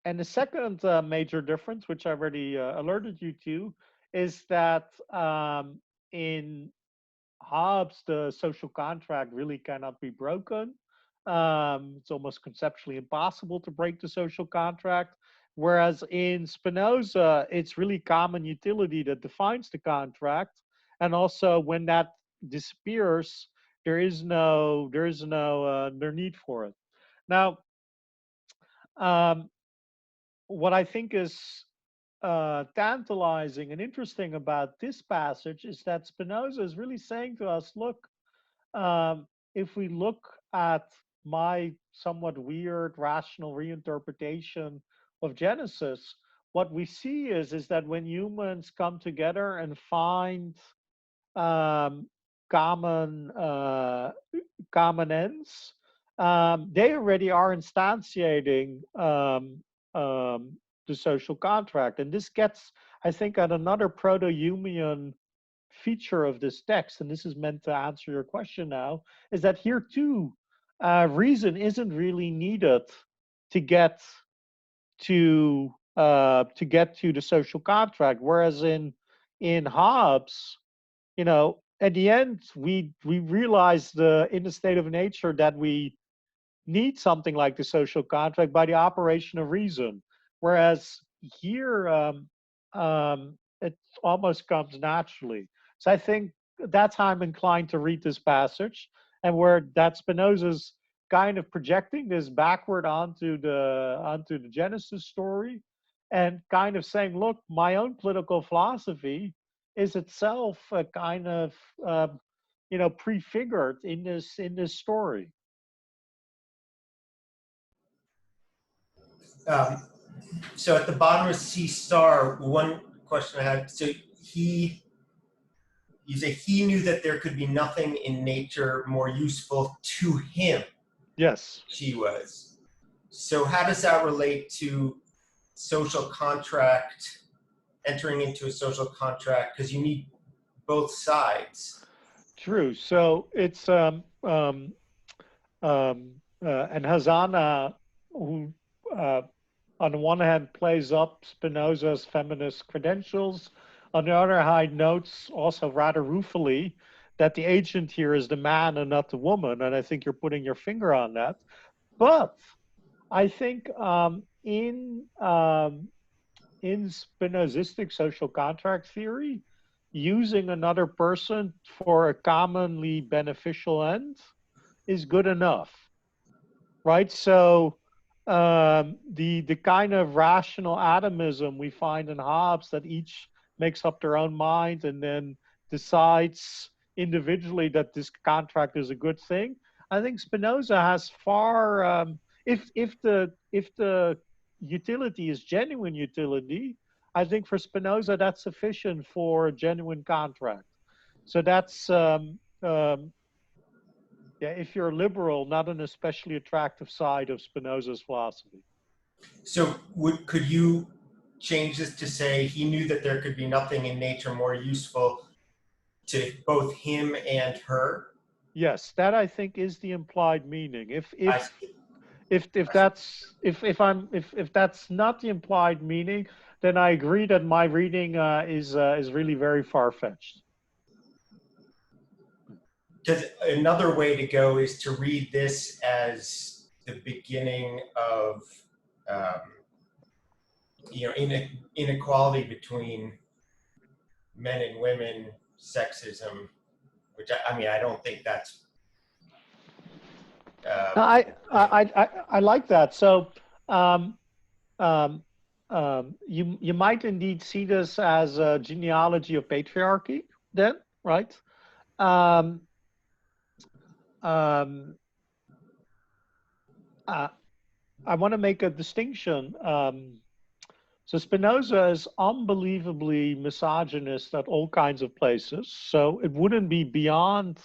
and the second major difference, which I already alerted you to, is that in Hobbes, the social contract really cannot be broken. It's almost conceptually impossible to break the social contract. Whereas in Spinoza, it's really common utility that defines the contract. And also, when that disappears, there is no need for it. Now, um, what I think is tantalizing and interesting about this passage is that Spinoza is really saying to us, look, if we look at my somewhat weird rational reinterpretation of Genesis, what we see is that when humans come together and find um, common common ends, they already are instantiating the social contract. And this gets, I think, at another proto-Humean feature of this text, and this is meant to answer your question now, is that here too, reason isn't really needed to get to the social contract. Whereas in Hobbes, you know, at the end, we realize in the state of nature that we need something like the social contract by the operation of reason. Whereas here, it almost comes naturally. So I think that's how I'm inclined to read this passage, and where that Spinoza's kind of projecting this backward onto the Genesis story, and kind of saying, look, my own political philosophy is itself a kind of prefigured in this story. Um, so at the bottom of C star, one question I had. So you say he knew that there could be nothing in nature more useful to him. Yes. She was. So how does that relate to social contract, entering into a social contract? Because you need both sides. True. So it's and Hazana, who on the one hand plays up Spinoza's feminist credentials, on the other hand notes also rather ruefully that the agent here is the man and not the woman, and I think you're putting your finger on that. But I think in Spinozistic social contract theory, using another person for a commonly beneficial end is good enough, right? So the kind of rational atomism we find in Hobbes, that each makes up their own mind and then decides individually that this contract is a good thing. I think Spinoza has far, if the utility is genuine utility, I think for Spinoza that's sufficient for a genuine contract. So that's yeah, if you're a liberal, not an especially attractive side of Spinoza's philosophy. So could you change this to say he knew that there could be nothing in nature more useful to both him and her? Yes, that I think is the implied meaning. If I if see. if that's if that's not the implied meaning, then I agree that my reading is really very far-fetched. Because another way to go is to read this as the beginning of um, inequality between men and women, sexism, which I mean, I don't think that's. No, I like that. So um, um, you might indeed see this as a genealogy of patriarchy, then, right? Um, um, I want to make a distinction. So Spinoza is unbelievably misogynist at all kinds of places. So it wouldn't be beyond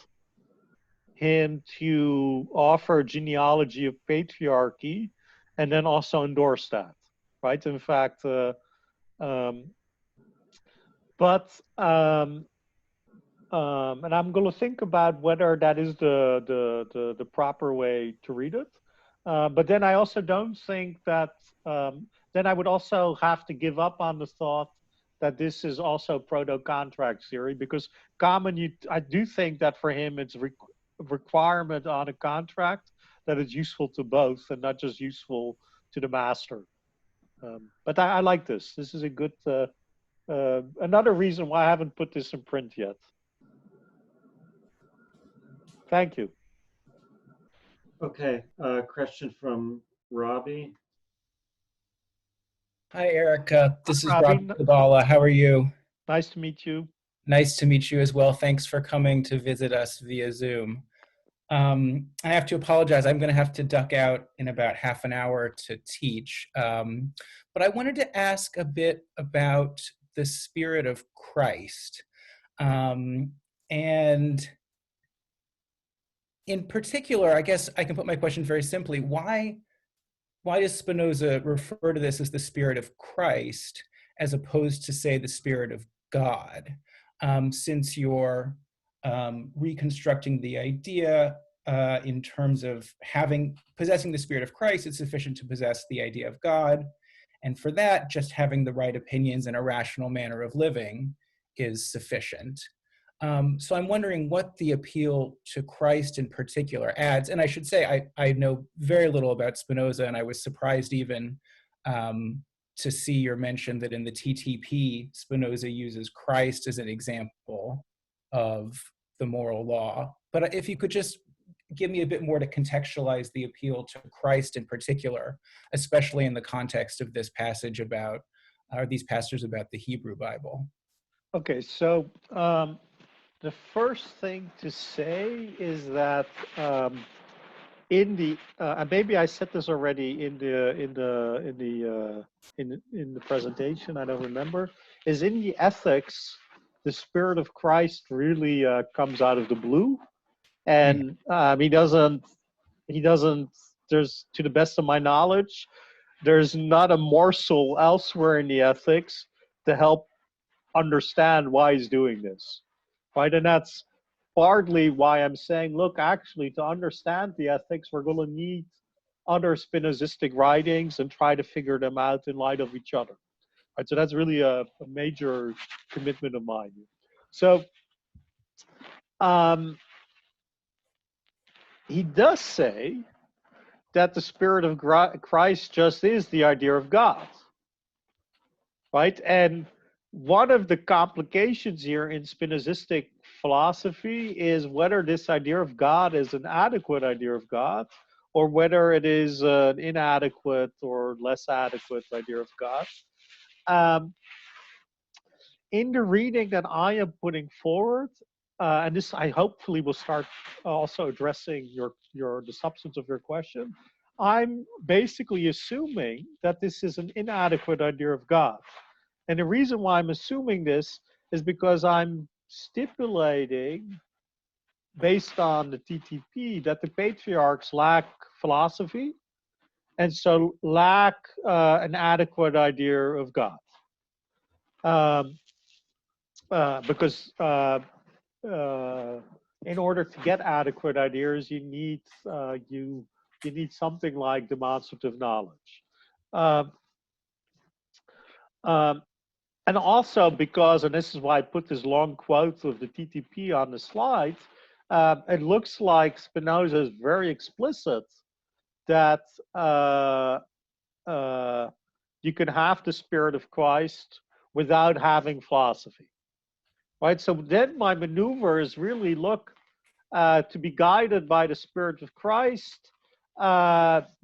him to offer a genealogy of patriarchy and then also endorse that, right? In fact, um, but and I'm going to think about whether that is the proper way to read it. But then I also don't think that. Then I would also have to give up on the thought that this is also proto-contract theory, because I do think that for him it's requirement on a contract that is useful to both and not just useful to the master. But I like this. This is a good. Another reason why I haven't put this in print yet. Thank you. Okay, question from Robbie. Hi, Eric. This is Robbie, Rob Kabbalah. How are you? nice to meet you. Nice to meet you as well. Thanks for coming to visit us via Zoom. I have to apologize. I'm going to have to duck out in about half an hour to teach. But I wanted to ask a bit about the spirit of Christ. And in particular, I guess I can put my question very simply. Why does Spinoza refer to this as the spirit of Christ as opposed to, say, the spirit of God? Since you're reconstructing the idea in terms of possessing the spirit of Christ, it's sufficient to possess the idea of God. And for that, just having the right opinions and a rational manner of living is sufficient. So I'm wondering what the appeal to Christ in particular adds. And I should say, I know very little about Spinoza, and I was surprised even to see your mention that in the TTP, Spinoza uses Christ as an example of the moral law. But if you could just give me a bit more to contextualize the appeal to Christ in particular, especially in the context of this passage about, or these passages about the Hebrew Bible. Okay, so the first thing to say is that in the maybe I said this already in the presentation, I don't remember, is in the ethics, the spirit of Christ really comes out of the blue, and he doesn't there's, to the best of my knowledge, there's not a morsel elsewhere in the ethics to help understand why he's doing this, right? And that's partly why I'm saying, look, actually, to understand the ethics, we're going to need other Spinozistic writings and try to figure them out in light of each other. Right? So that's really a major commitment of mine. So he does say that the Spirit of Christ just is the idea of God, right? And one of the complications here in Spinozistic philosophy is whether this idea of God is an adequate idea of God, or whether it is an inadequate or less adequate idea of God. In the reading that I am putting forward, and this I hopefully will start also addressing the substance of your question, I'm basically assuming that this is an inadequate idea of God. And the reason why I'm assuming this is because I'm stipulating, based on the TTP, that the patriarchs lack philosophy and so lack an adequate idea of God. Because in order to get adequate ideas, you need something like demonstrative knowledge. And also because, and this is why I put this long quote of the TTP on the slide, it looks like Spinoza is very explicit that you can have the Spirit of Christ without having philosophy. Right, so then my maneuver is really look to be guided by the Spirit of Christ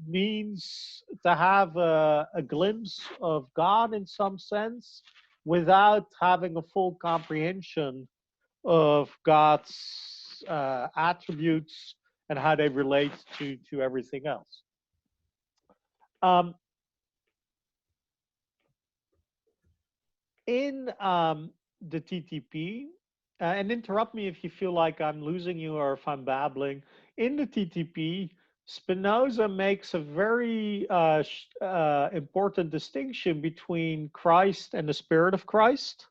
means to have a glimpse of God in some sense without having a full comprehension of God's attributes and how they relate to everything else. In the TTP, and interrupt me if you feel like I'm losing you or if I'm babbling. In the TTP, Spinoza makes a very important distinction between Christ and the Spirit of Christ,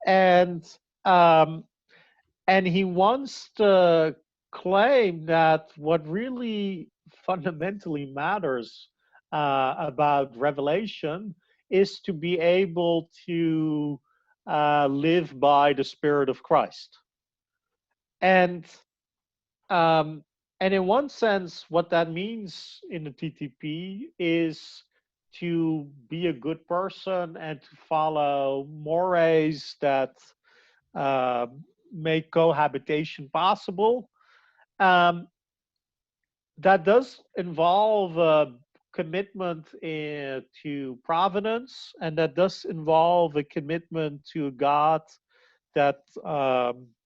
and he wants to claim that what really fundamentally matters about revelation is to be able to live by the Spirit of Christ. And in one sense, what that means in the TTP is to be a good person and to follow mores that make cohabitation possible. That does involve commitment to providence, and that does involve a commitment to a God that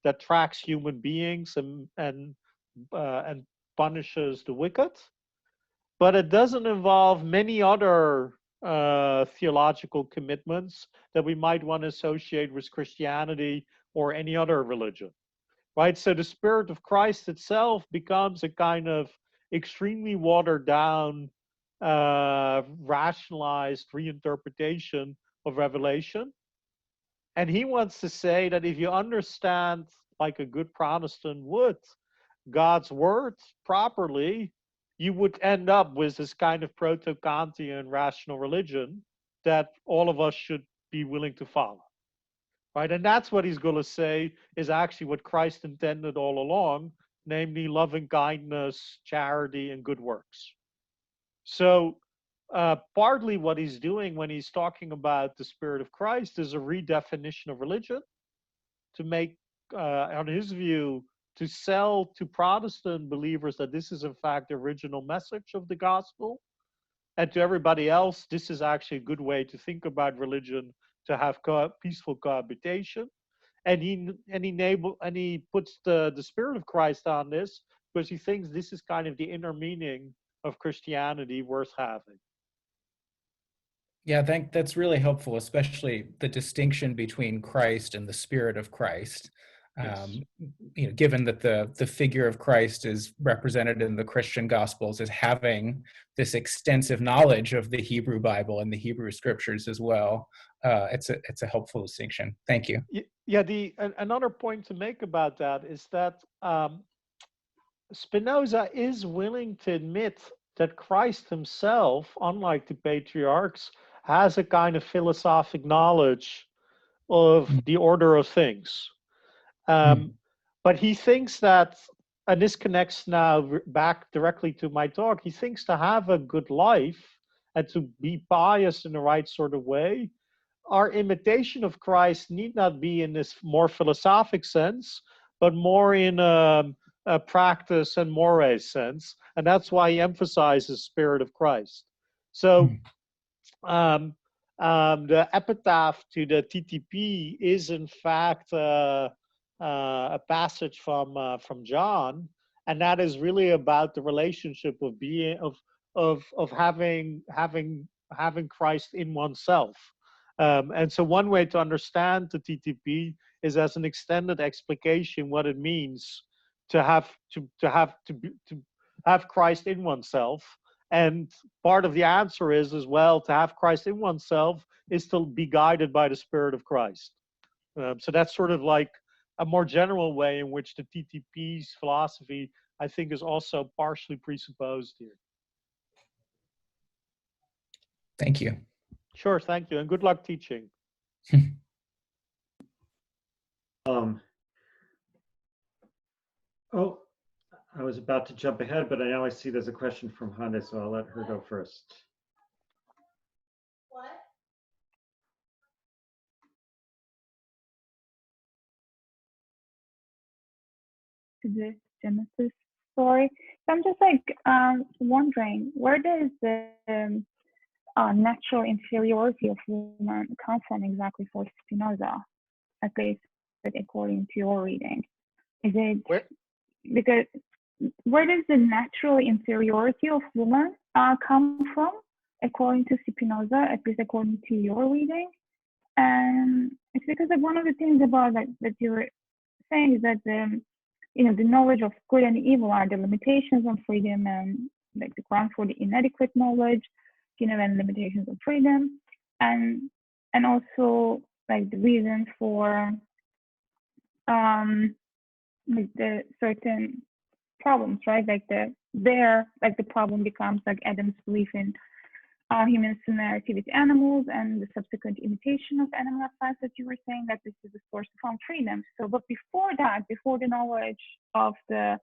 that tracks human beings and punishes the wicked. But it doesn't involve many other theological commitments that we might want to associate with Christianity or any other religion, right? So the Spirit of Christ itself becomes a kind of extremely watered down, rationalized reinterpretation of revelation. And he wants to say that if you understand, like a good Protestant would, God's word properly, you would end up with this kind of proto-Kantian rational religion that all of us should be willing to follow, right? And that's what he's going to say is actually what Christ intended all along, namely loving kindness, charity, and good works. So partly what he's doing when he's talking about the Spirit of Christ is a redefinition of religion to make, on his view, to sell to Protestant believers that this is in fact the original message of the gospel, and to everybody else, this is actually a good way to think about religion, to have peaceful cohabitation. And he puts the Spirit of Christ on this because he thinks this is kind of the inner meaning of Christianity worth having. Yeah, I think that's really helpful, especially the distinction between Christ and the Spirit of Christ. Yes. Given that the figure of Christ is represented in the Christian Gospels as having this extensive knowledge of the Hebrew Bible and the Hebrew Scriptures as well, it's a helpful distinction. Thank you. Yeah. Another point to make about that is that Spinoza is willing to admit that Christ himself, unlike the patriarchs, has a kind of philosophic knowledge of the order of things. But he thinks that and this connects now back directly to my talk, he thinks to have a good life and to be pious in the right sort of way, our imitation of Christ need not be in this more philosophic sense, but more in a practice and mores sense. And that's why he emphasizes spirit of Christ. So the epitaph to the TTP is in fact a passage from John, and that is really about the relationship of being of having Christ in oneself. And so one way to understand the TTP is as an extended explication what it means to have Christ in oneself. And part of the answer is as well to have Christ in oneself is to be guided by the Spirit of Christ. So that's sort of like a more general way in which the TTP's philosophy, I think, is also partially presupposed here. Thank you. Sure, thank you, and good luck teaching. Oh, I was about to jump ahead, but I now I see there's a question from Hande, so I'll let her go first. What? To the Genesis story. So I'm just like wondering, where does the natural inferiority of woman come from exactly for Spinoza, at least according to your reading? Is it because where does the natural inferiority of woman come from according to Spinoza, at least according to your reading? And it's because of one of the things about that you were saying is that the knowledge of good and evil are the limitations on freedom and like the ground for the inadequate knowledge, and limitations of freedom, and also like the reason for like the certain problems, right? Like the problem becomes like Adam's belief in human similarity with animals and the subsequent imitation of animal life that you were saying that this is the source of our freedom. So, but before that, before the knowledge of the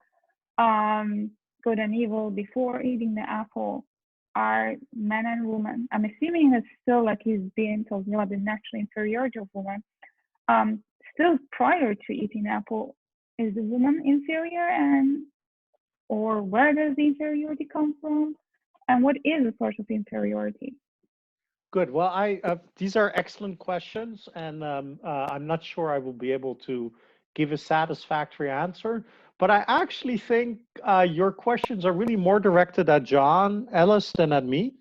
good and evil, before eating the apple, are man and woman. I'm assuming that still like he's being told about the natural inferiority of woman. Still prior to eating the apple, is the woman inferior, or where does the inferiority come from? And what is the source of inferiority? Good. Well, these are excellent questions, and I'm not sure I will be able to give a satisfactory answer. But I actually think your questions are really more directed at John Ellis than at me,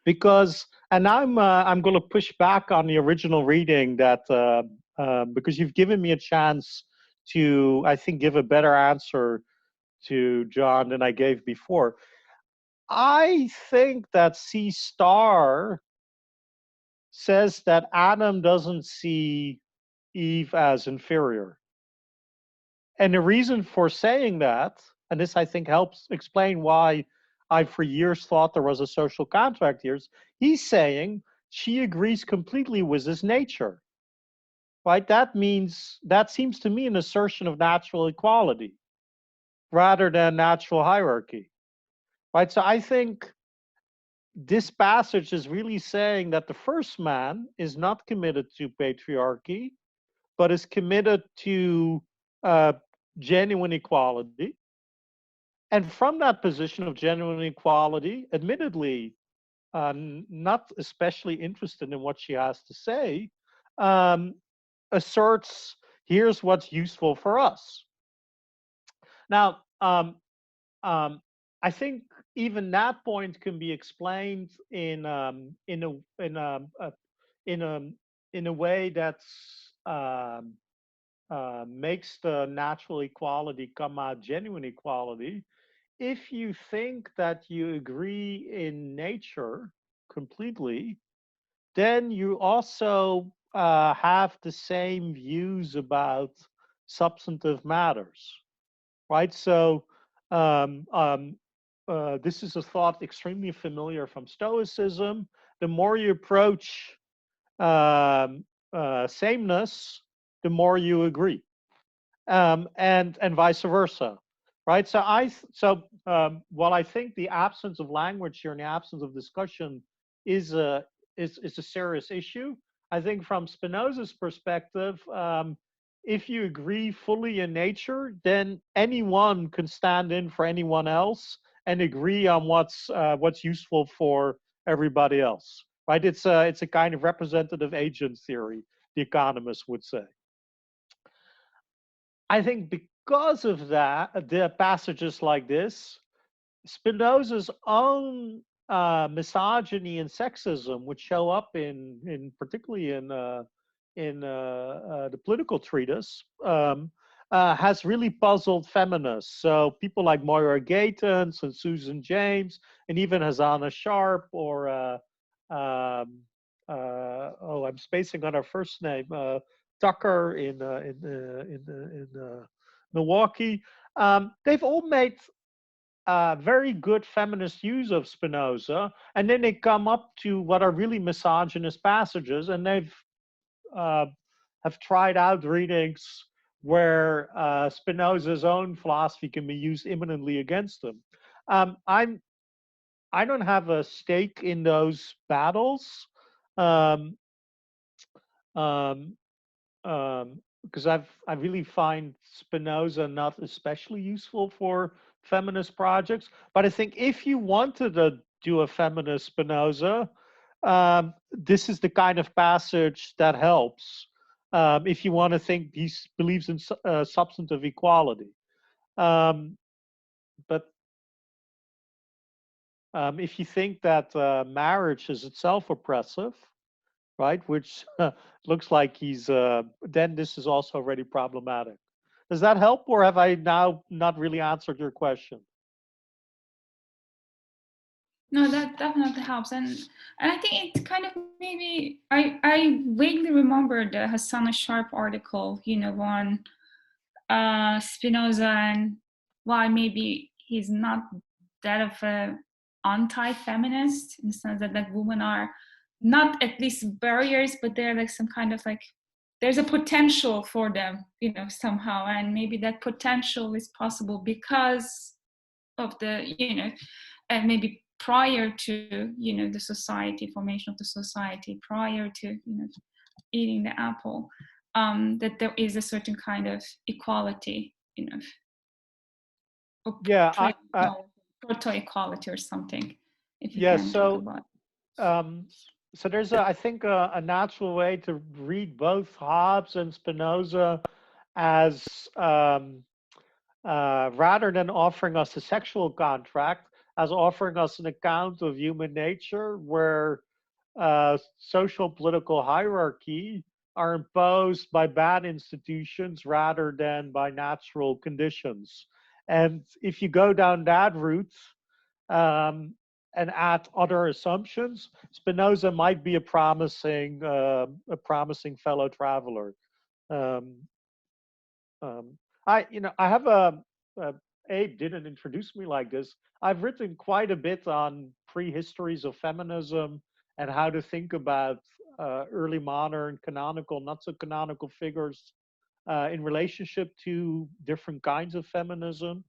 because, and I'm going to push back on the original reading that because you've given me a chance to, I think, give a better answer to John than I gave before. I think that C star says that Adam doesn't see Eve as inferior. And the reason for saying that, and this I think helps explain why I for years thought there was a social contract here, he's saying she agrees completely with his nature. Right? That means, that seems to me an assertion of natural equality rather than natural hierarchy. Right? So I think this passage is really saying that the first man is not committed to patriarchy, but is committed to genuine equality. And from that position of genuine equality, admittedly, not especially interested in what she has to say, asserts, here's what's useful for us. Now, I think even that point can be explained in a way that's makes the natural equality come out genuine equality. If you think that you agree in nature completely, then you also have the same views about substantive matters, right? So this is a thought extremely familiar from Stoicism. The more you approach sameness, the more you agree. and vice versa, right? While I think the absence of language here and the absence of discussion is a serious issue, I think from Spinoza's perspective, if you agree fully in nature, then anyone can stand in for anyone else and agree on what's useful for everybody else, right? It's a kind of representative agent theory, the economists would say. I think because of that, the passages like this, Spinoza's own misogyny and sexism would show up in particularly in the political treatise, has really puzzled feminists. So people like Moira Gatens and Susan James, and even Hosanna Sharp or I'm spacing on her first name, Tucker in Milwaukee. They've all made very good feminist use of Spinoza, and then they come up to what are really misogynist passages, and they've have tried out readings where Spinoza's own philosophy can be used imminently against them. I don't have a stake in those battles. Um, um, because I really find Spinoza not especially useful for feminist projects. But I think if you wanted to do a feminist Spinoza, this is the kind of passage that helps. If you want to think he believes in substantive equality, but if you think that marriage is itself oppressive, right? Which looks like he's, then this is also already problematic. Does that help, or have I now not really answered your question? No, that definitely helps, and I think it kind of maybe I vaguely remember the Hosanna Sharp article, on Spinoza and why maybe he's not that of a anti-feminist in the sense that like women are not at least barriers, but they're like some kind of like there's a potential for them, somehow, and maybe that potential is possible because of the, and maybe prior to, the society formation of the society, prior to, eating the apple, that there is a certain kind of equality, Yeah, proto-equality or something, if you yeah. can talk about. So there's I think a natural way to read both Hobbes and Spinoza as rather than offering us a sexual contract, as offering us an account of human nature where social political hierarchy are imposed by bad institutions rather than by natural conditions. And if you go down that route um, and add other assumptions, Spinoza might be a promising fellow traveler. Um, um, I have Abe didn't introduce me like this. I've written quite a bit on prehistories of feminism and how to think about early modern canonical, not so canonical figures in relationship to different kinds of feminism.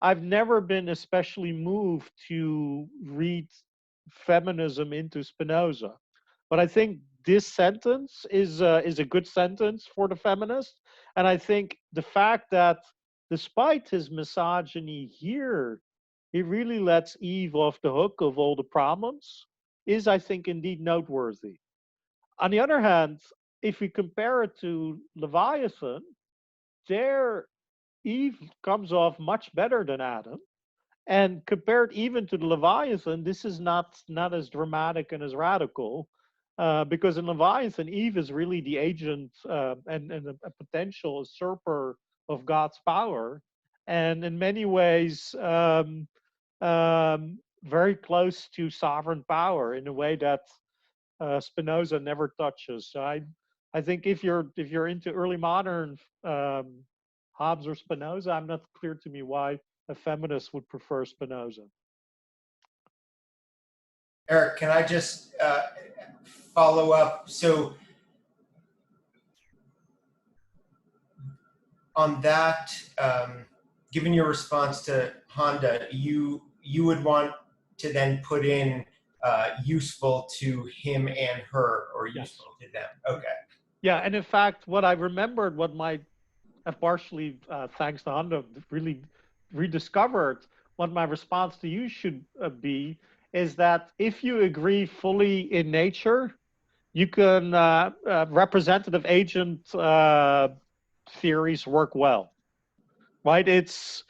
I've never been especially moved to read feminism into Spinoza, but I think this sentence is a good sentence for the feminist, and I think the fact that despite his misogyny here, he really lets Eve off the hook of all the problems is, I think, indeed noteworthy. On the other hand, if we compare it to Leviathan, there Eve comes off much better than Adam. And compared even to the Leviathan, this is not as dramatic and as radical, because in Leviathan, Eve is really the agent and a potential usurper of God's power, and in many ways very close to sovereign power in a way that Spinoza never touches. So I think if you're into early modern Hobbes or Spinoza, I'm not clear to me why a feminist would prefer Spinoza. Eric, can I just follow up? So on that, given your response to Honda, you would want to then put in useful to him and her, or Yes. useful to them. Okay. Yeah, and in fact, what I remembered, what my partially thanks to Honda really rediscovered, what my response to you should be, is that if you agree fully in nature, you can representative agent theories work well, right? It's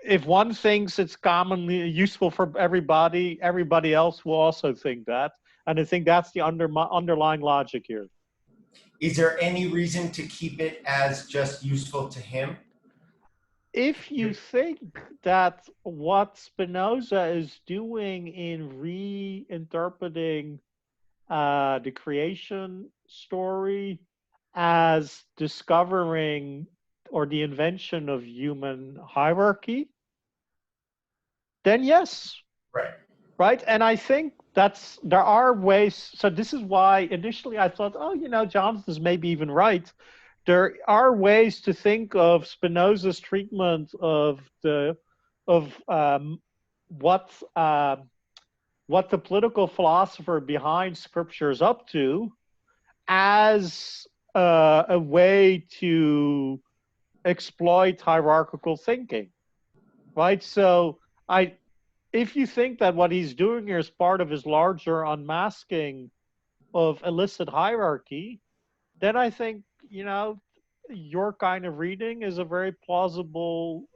if one thinks it's commonly useful for everybody, everybody else will also think that, and I think that's the underlying logic here. Is there any reason to keep it as just useful to him? If you think that what Spinoza is doing in reinterpreting the creation story as discovering or the invention of human hierarchy, then yes. Right. Right. And I think there are ways. So this is why initially I thought, oh, Johnson's maybe even right. There are ways to think of Spinoza's treatment of what the political philosopher behind Scripture is up to as a way to exploit hierarchical thinking, right? So if you think that what he's doing here is part of his larger unmasking of illicit hierarchy, then I think, your kind of reading is a very plausible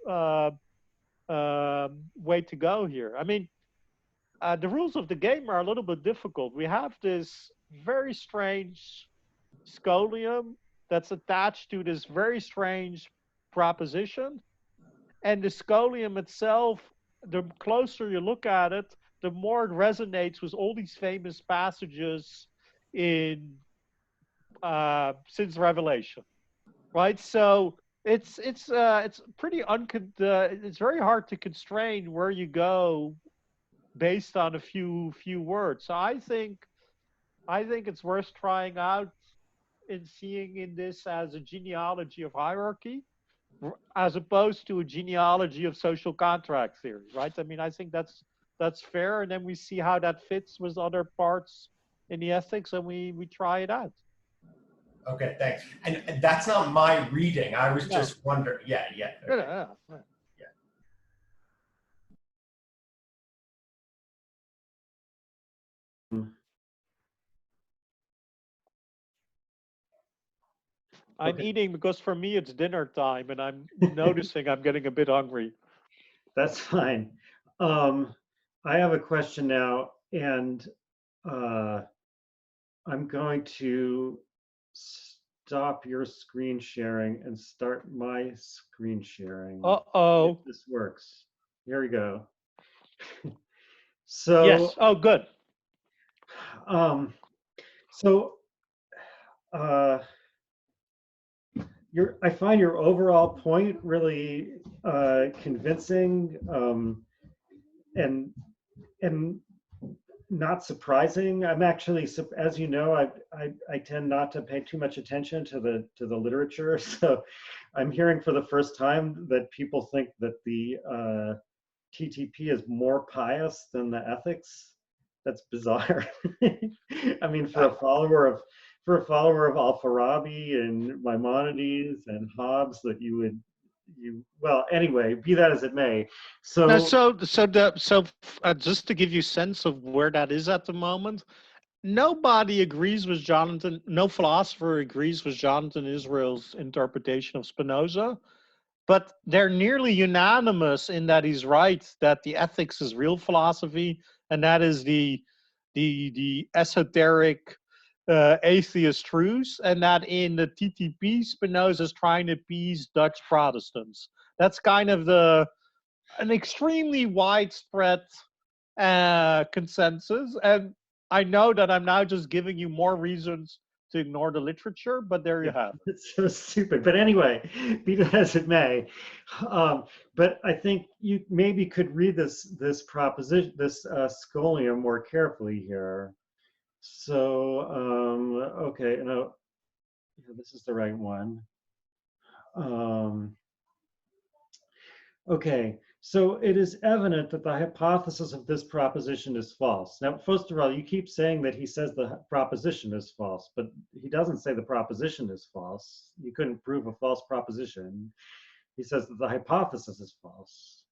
way to go here. I mean, the rules of the game are a little bit difficult. We have this very strange scholium that's attached to this very strange proposition. And the scholium itself, the closer you look at it, the more it resonates with all these famous passages in since Revelation, right? So it's pretty it's very hard to constrain where you go based on a few words. So I think it's worth trying out and seeing in this as a genealogy of hierarchy, as opposed to a genealogy of social contract theory, right? I mean, I think that's fair, and then we see how that fits with other parts in the ethics, and we try it out. Okay, thanks. And that's not my reading. I was just wondering. Yeah. Okay. Yeah. I'm eating because for me it's dinner time, and I'm noticing I'm getting a bit hungry. That's fine. I have a question now, and I'm going to stop your screen sharing and start my screen sharing. Uh-oh. If this works. Here we go. So yes. Oh, good. So I find your overall point really convincing, and not surprising. I'm actually, as you know, I tend not to pay too much attention to the literature. So I'm hearing for the first time that people think that the TTP is more pious than the ethics. That's bizarre. I mean, for a follower of Al-Farabi and Maimonides and Hobbes, that well, anyway, be that as it may. So Just to give you sense of where that is at the moment, nobody agrees with Jonathan. No philosopher agrees with Jonathan Israel's interpretation of Spinoza, but they're nearly unanimous in that he's right, that the ethics is real philosophy, and that is the esoteric atheist truths, and that in the TTP, Spinoza is trying to appease Dutch Protestants. That's kind of an extremely widespread consensus, and I know that I'm now just giving you more reasons to ignore the literature, but there you have it. It's so stupid. But anyway, be that as it may, but I think you maybe could read this proposition, this scholium more carefully here. So okay, no, this is the right one. Um, okay, so it is evident that the hypothesis of this proposition is false. Now, first of all, you keep saying that he says the proposition is false, but he doesn't say the proposition is false. You couldn't prove a false proposition. He says that the hypothesis is false.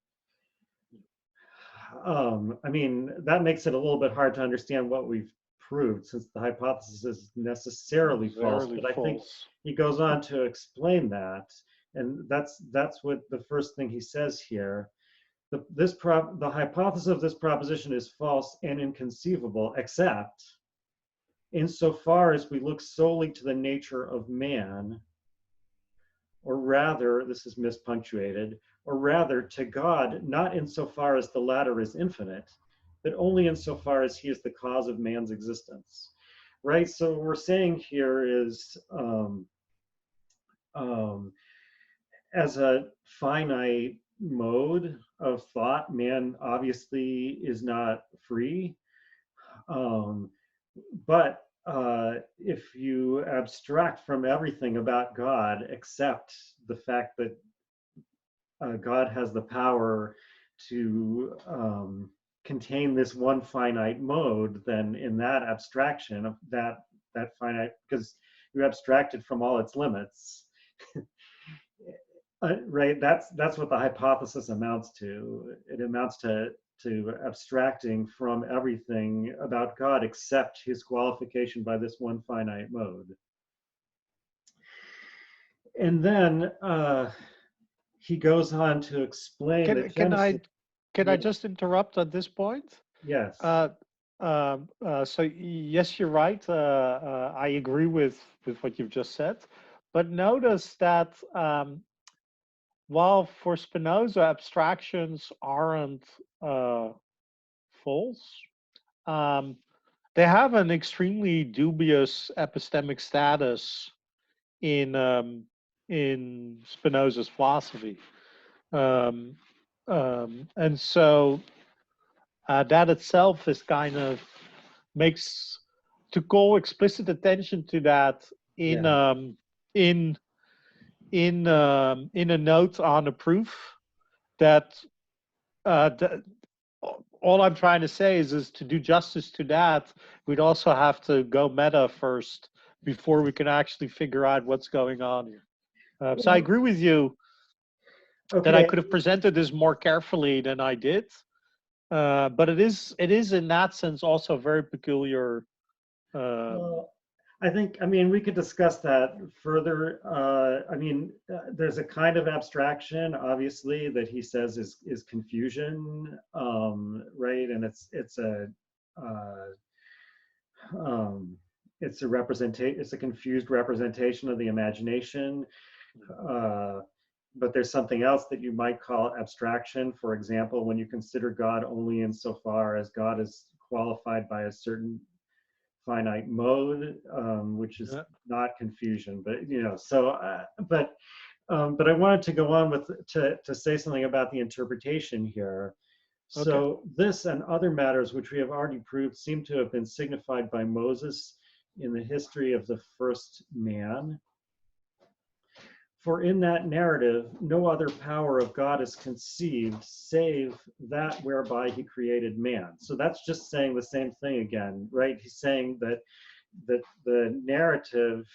I mean, that makes it a little bit hard to understand what we've proved, since the hypothesis is necessarily false. Very But I think false. he goes on to explain that, and that's what the first thing he says here. The hypothesis of this proposition is false and inconceivable, except insofar as we look solely to the nature of man, or rather, this is mispunctuated, or rather to God, not insofar as the latter is infinite, but only insofar as he is the cause of man's existence. Right? So what we're saying here is, as a finite mode of thought, man obviously is not free. But if you abstract from everything about God except the fact that God has the power to contain this one finite mode, then in that abstraction of that finite, because you abstracted from all its limits, right? That's what the hypothesis amounts to. It amounts to abstracting from everything about God except his qualification by this one finite mode. And then he goes on to explain that Genesis. Can I just interrupt at this point? Yes. So yes, you're right. I agree with what you've just said, but notice that while for Spinoza abstractions aren't false, they have an extremely dubious epistemic status in Spinoza's philosophy. And so that itself is kind of makes to call explicit attention to that in in a note on a proof that all I'm trying to say is to do justice to that, we'd also have to go meta first before we can actually figure out what's going on here. So I agree with you that I could have presented this more carefully than I did. But it is in that sense also very peculiar. Well, I mean, we could discuss that further. I mean, there's a kind of abstraction, obviously, that he says is confusion, right? And it's a confused representation of the imagination. But there's something else that you might call abstraction. For example, when you consider God only insofar as God is qualified by a certain finite mode, which is not confusion, but so but I wanted to go on with to say something about the interpretation here. So this and other matters which we have already proved seem to have been signified by Moses in the history of the first man. For in that narrative, no other power of God is conceived save that whereby he created man. So that's just saying the same thing again, right? He's saying that the narrative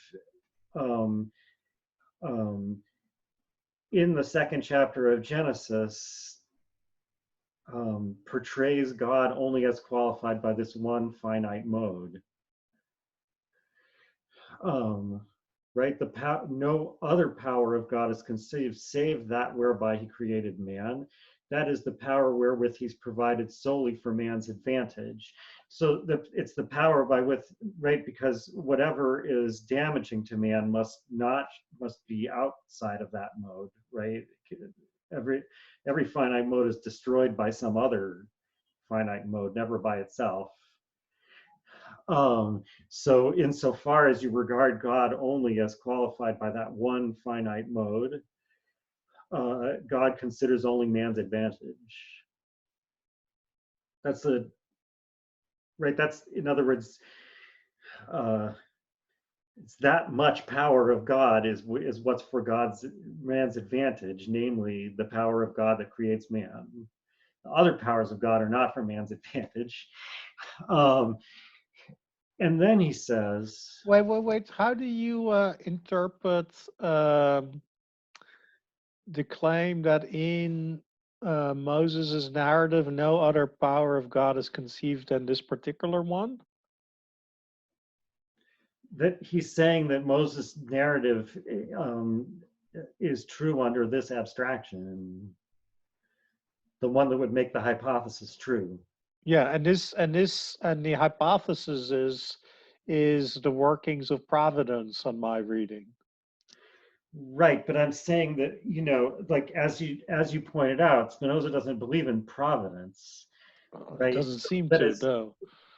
in the second chapter of Genesis portrays God only as qualified by this one finite mode. Right? No other power of God is conceived save that whereby he created man. That is the power wherewith he's provided solely for man's advantage. So it's the power by with, right? Because whatever is damaging to man must be outside of that mode, right? Every finite mode is destroyed by some other finite mode, never by itself. So insofar as you regard God only as qualified by that one finite mode, God considers only man's advantage. That's in other words, it's that much power of God is what's for man's advantage, namely the power of God that creates man. The other powers of God are not for man's advantage. Um, and then he says, Wait. How do you interpret the claim that in Moses' narrative, no other power of God is conceived than this particular one? that he's saying that Moses' narrative is true under this abstraction, the one that would make the hypothesis true. Yeah, and the hypothesis is the workings of providence on my reading. Right, but I'm saying that, like as you pointed out, Spinoza doesn't believe in providence, It right? doesn't seem That to, is, though.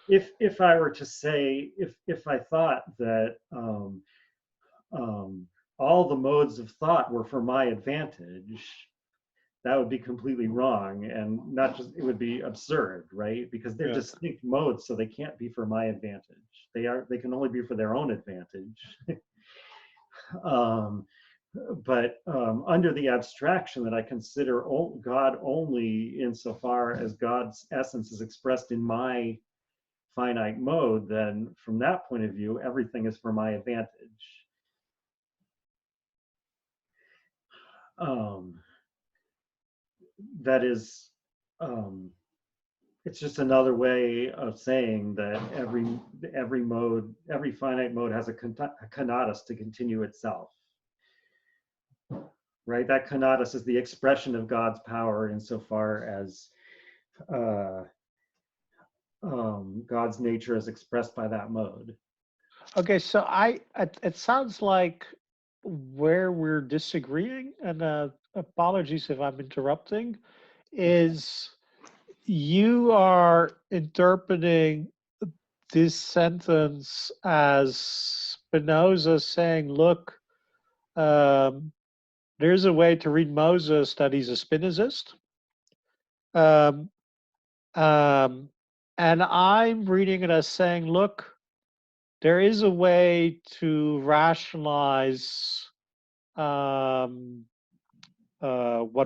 if I were to say, if I thought that um, all the modes of thought were for my advantage, that would be completely wrong, and not just, it would be absurd, right? Because they're Yeah. distinct modes, so they can't be for my advantage. They can only be for their own advantage. um, but under the abstraction that I consider God only insofar as God's essence is expressed in my finite mode, then from that point of view, everything is for my advantage. Um, that is, it's just another way of saying that every finite mode has a conatus to continue itself. Right? That conatus is the expression of God's power insofar as God's nature is expressed by that mode. Okay, so it sounds like where we're disagreeing, and apologies if I'm interrupting, is you are interpreting this sentence as Spinoza saying, look, there's a way to read Moses that he's a Spinozist. Um, um, and I'm reading it as saying, look, there is a way to rationalize what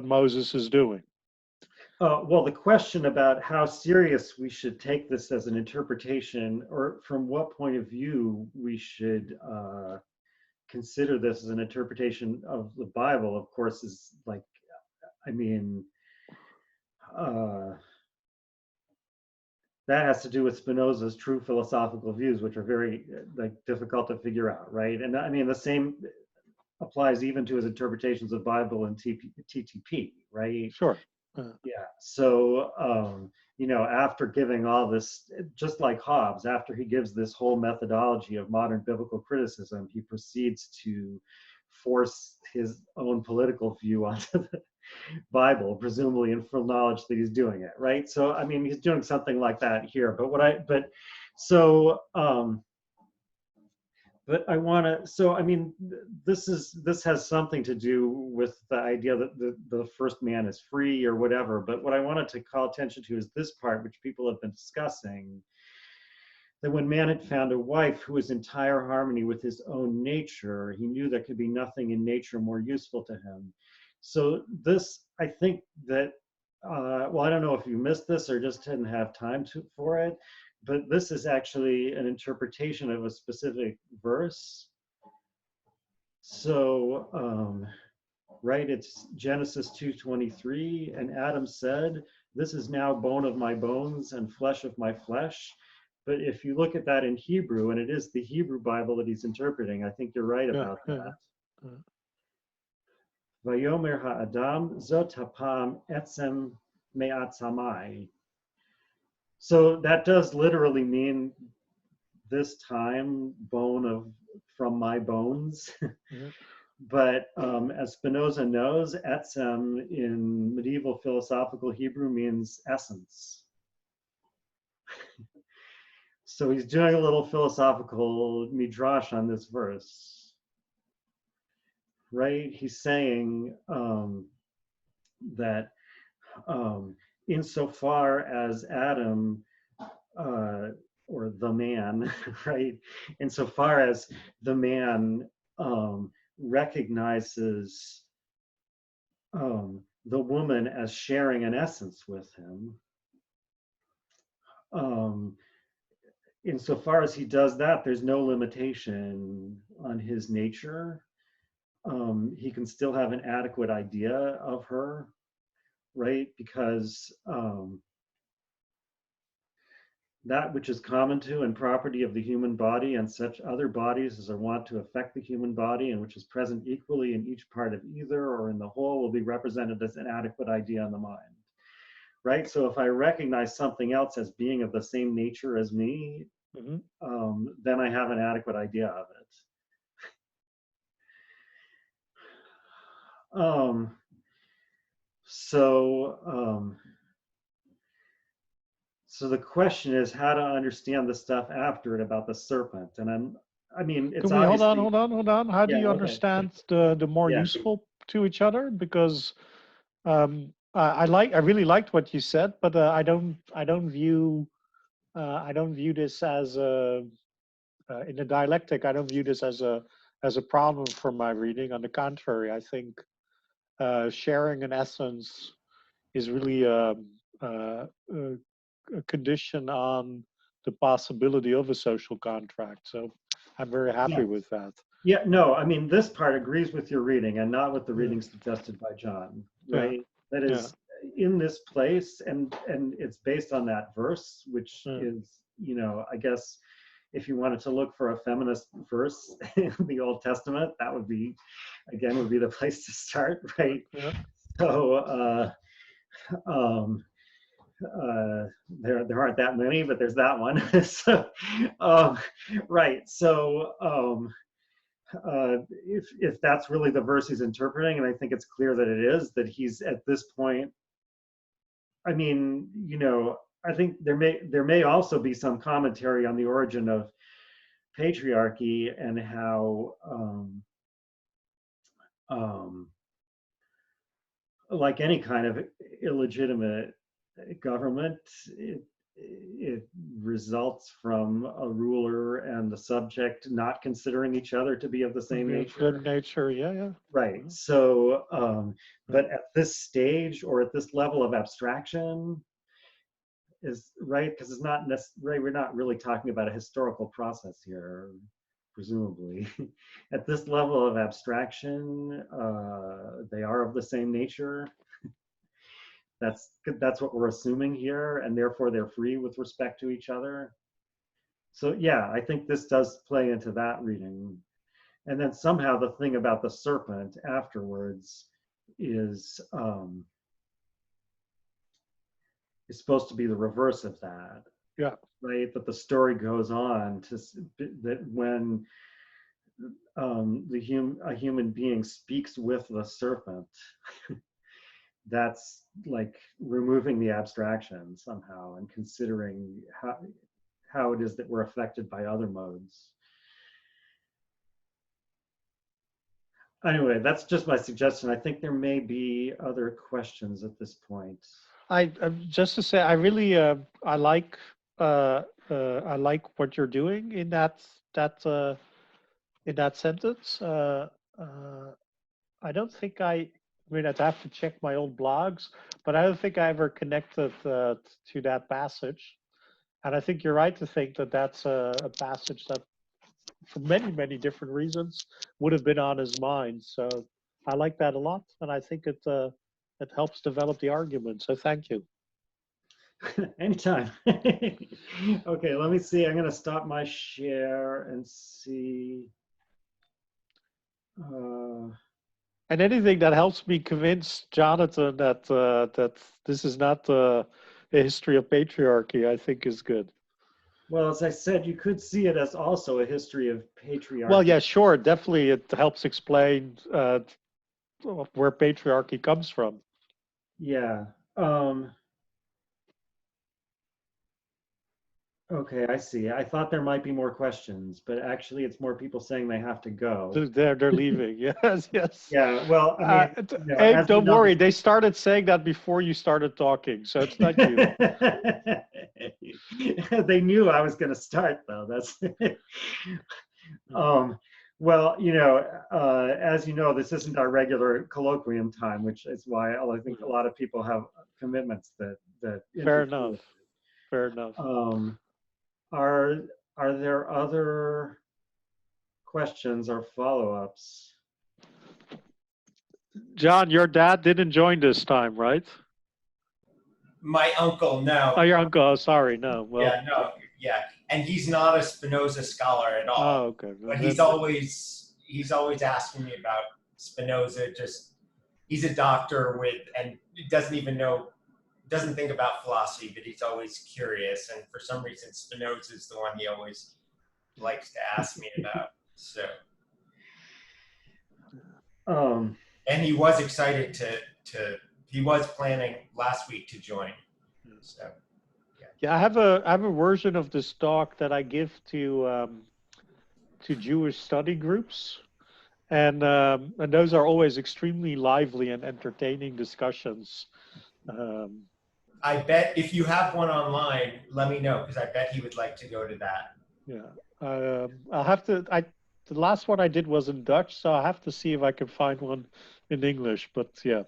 Moses is doing. Well, the question about how serious we should take this as an interpretation, or from what point of view we should consider this as an interpretation of the Bible, of course, is like, I mean, that has to do with Spinoza's true philosophical views, which are very like difficult to figure out, right? And I mean, the same applies even to his interpretations of Bible and TTP, right? Sure. Yeah. So, after giving all this, just like Hobbes, after he gives this whole methodology of modern biblical criticism, he proceeds to force his own political view onto the Bible, presumably in full knowledge that he's doing it, right? So, I mean, he's doing something like that here. But I want to, so I mean, this has something to do with the idea that the first man is free or whatever. But what I wanted to call attention to is this part, which people have been discussing, that when man had found a wife who was in entire harmony with his own nature, he knew there could be nothing in nature more useful to him. So this, I think that, well, I don't know if you missed this or just didn't have time for it, but this is actually an interpretation of a specific verse. So, right, it's Genesis 2:23, and Adam said, "This is now bone of my bones and flesh of my flesh." But if you look at that in Hebrew, and it is the Hebrew Bible that he's interpreting, I think you're right about that. Vayomer ha'adam zot hapam etzem me'atzamai. So that does literally mean this time bone from my bones. Mm-hmm. But as Spinoza knows, etzem in medieval philosophical Hebrew means essence. So he's doing a little philosophical midrash on this verse, right? He's saying that insofar as Adam or the man, right? Insofar as the man recognizes the woman as sharing an essence with him. Insofar as he does that, there's no limitation on his nature. He can still have an adequate idea of her, right? Because that which is common to and property of the human body and such other bodies as are wont to affect the human body and which is present equally in each part of either or in the whole will be represented as an adequate idea in the mind, right? So if I recognize something else as being of the same nature as me, then I have an adequate idea of it. So the question is how to understand the stuff after it about the serpent. And I mean, it's Can we hold obviously, on? How do yeah, you okay. understand the more Yeah. useful to each other? Because I really liked what you said, but I don't view this as a in the dialectic. I don't view this as a problem for my reading. On the contrary, I think sharing an essence is really a condition on the possibility of a social contract. So I'm very happy Yeah. with that. Yeah, no, I mean, this part agrees with your reading and not with the reading suggested by John, right? That is in this place, and it's based on that verse, which is, you know, I guess if you wanted to look for a feminist verse in the Old Testament, that would be, again, would be the place to start, right? Yeah. So there aren't that many, but there's that one. So, right. So if that's really the verse he's interpreting, and I think it's clear that it is, that he's at this point, I mean, you know, I think there may also be some commentary on the origin of patriarchy and how like any kind of illegitimate government, it results from a ruler and the subject not considering each other to be of the same nature. Good nature, yeah. Right. So, but at this stage or at this level of abstraction is right, because it's not necessarily, we're not really talking about a historical process here, presumably. At this level of abstraction, they are of the same nature. That's what we're assuming here, and therefore they're free with respect to each other. So yeah, I think this does play into that reading. And then somehow the thing about the serpent afterwards is supposed to be the reverse of that. Yeah. Right. That the story goes on to that when a human being speaks with the serpent, that's like removing the abstraction somehow and considering how it is that we're affected by other modes. Anyway, that's just my suggestion. I think there may be other questions at this point. I just to say, I really I like what you're doing in that sentence. I don't think I mean, I'd have to check my old blogs, but I don't think I ever connected to that passage. And I think you're right to think that that's a passage that, for many, many different reasons, would have been on his mind. So I like that a lot, and I think it helps develop the argument. So thank you. Anytime. Okay, let me see. I'm going to stop my share and see. And anything that helps me convince Jonathan that this is not a history of patriarchy, I think is good. Well, as I said, you could see it as also a history of patriarchy. Well, yeah, sure. Definitely, it helps explain where patriarchy comes from. Yeah. Okay, I see. I thought there might be more questions, but actually it's more people saying they have to go. They're leaving. Yes. Yeah, well, I mean, Abe, don't worry. They started saying that before you started talking, so it's not you. They knew I was going to start, though. That's well, as you know, this isn't our regular colloquium time, which is why I think a lot of people have commitments that Fair interfere enough. with Fair enough. it. Are there other questions or follow-ups? John, your dad didn't join this time, right? My uncle, no. Oh, your uncle. Oh, sorry. No. Well. Yeah, no, yeah, and he's not a Spinoza scholar at all. Oh, okay. But he's always asking me about Spinoza. Just he's a doctor and doesn't think about philosophy, but he's always curious. And for some reason, Spinoza is the one he always likes to ask me about. So, and he was excited he was planning last week to join. So, yeah, I have a version of this talk that I give to Jewish study groups, and those are always extremely lively and entertaining discussions. I bet if you have one online, let me know, because I bet he would like to go to that. Yeah, I'll have to. The last one I did was in Dutch, so I have to see if I can find one in English. But yeah.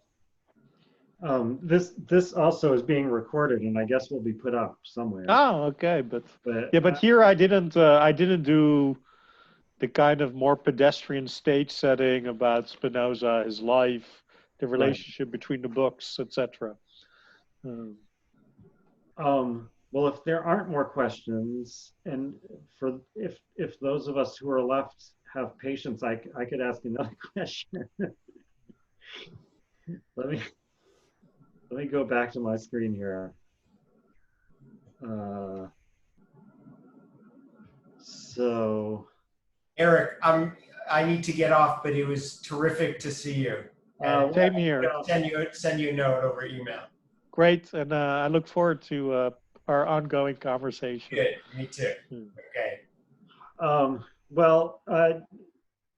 This also is being recorded, and I guess will be put up somewhere. Oh, okay, but here I didn't do the kind of more pedestrian stage setting about Spinoza, his life, the relationship between the books, etc. Well, if there aren't more questions, and if those of us who are left have patience, I could ask another question. Let me go back to my screen here. So, Eric, I need to get off, but it was terrific to see you. Same here. I'll send you a note over email. Great, and I look forward to our ongoing conversation. Good, me too. Okay. Well,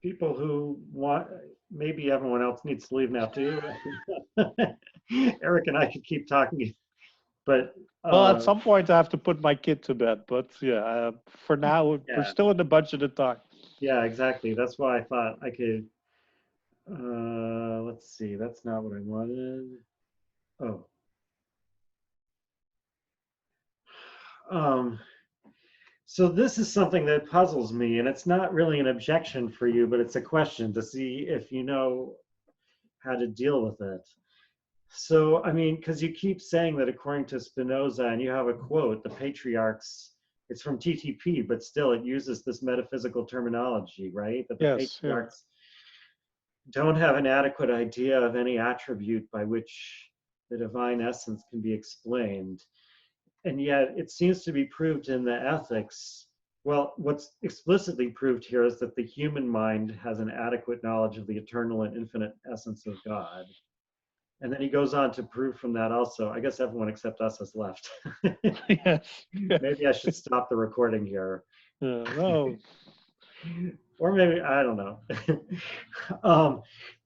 people who want, maybe everyone else needs to leave now too. Eric and I could keep talking, but well, at some point I have to put my kid to bed. But yeah, for now we're still in the budgeted time. Yeah, exactly. That's why I thought I could. Let's see. That's not what I wanted. Oh. So this is something that puzzles me, and it's not really an objection for you, but it's a question to see if you know how to deal with it. So, I mean, because you keep saying that according to Spinoza, and you have a quote, the patriarchs, it's from TTP, but still it uses this metaphysical terminology, right? That the patriarchs don't have an adequate idea of any attribute by which the divine essence can be explained. And yet it seems to be proved in the ethics. Well, what's explicitly proved here is that the human mind has an adequate knowledge of the eternal and infinite essence of God. And then he goes on to prove from that also, I guess everyone except us has left. Yes. Maybe I should stop the recording here. No. Or maybe, I don't know.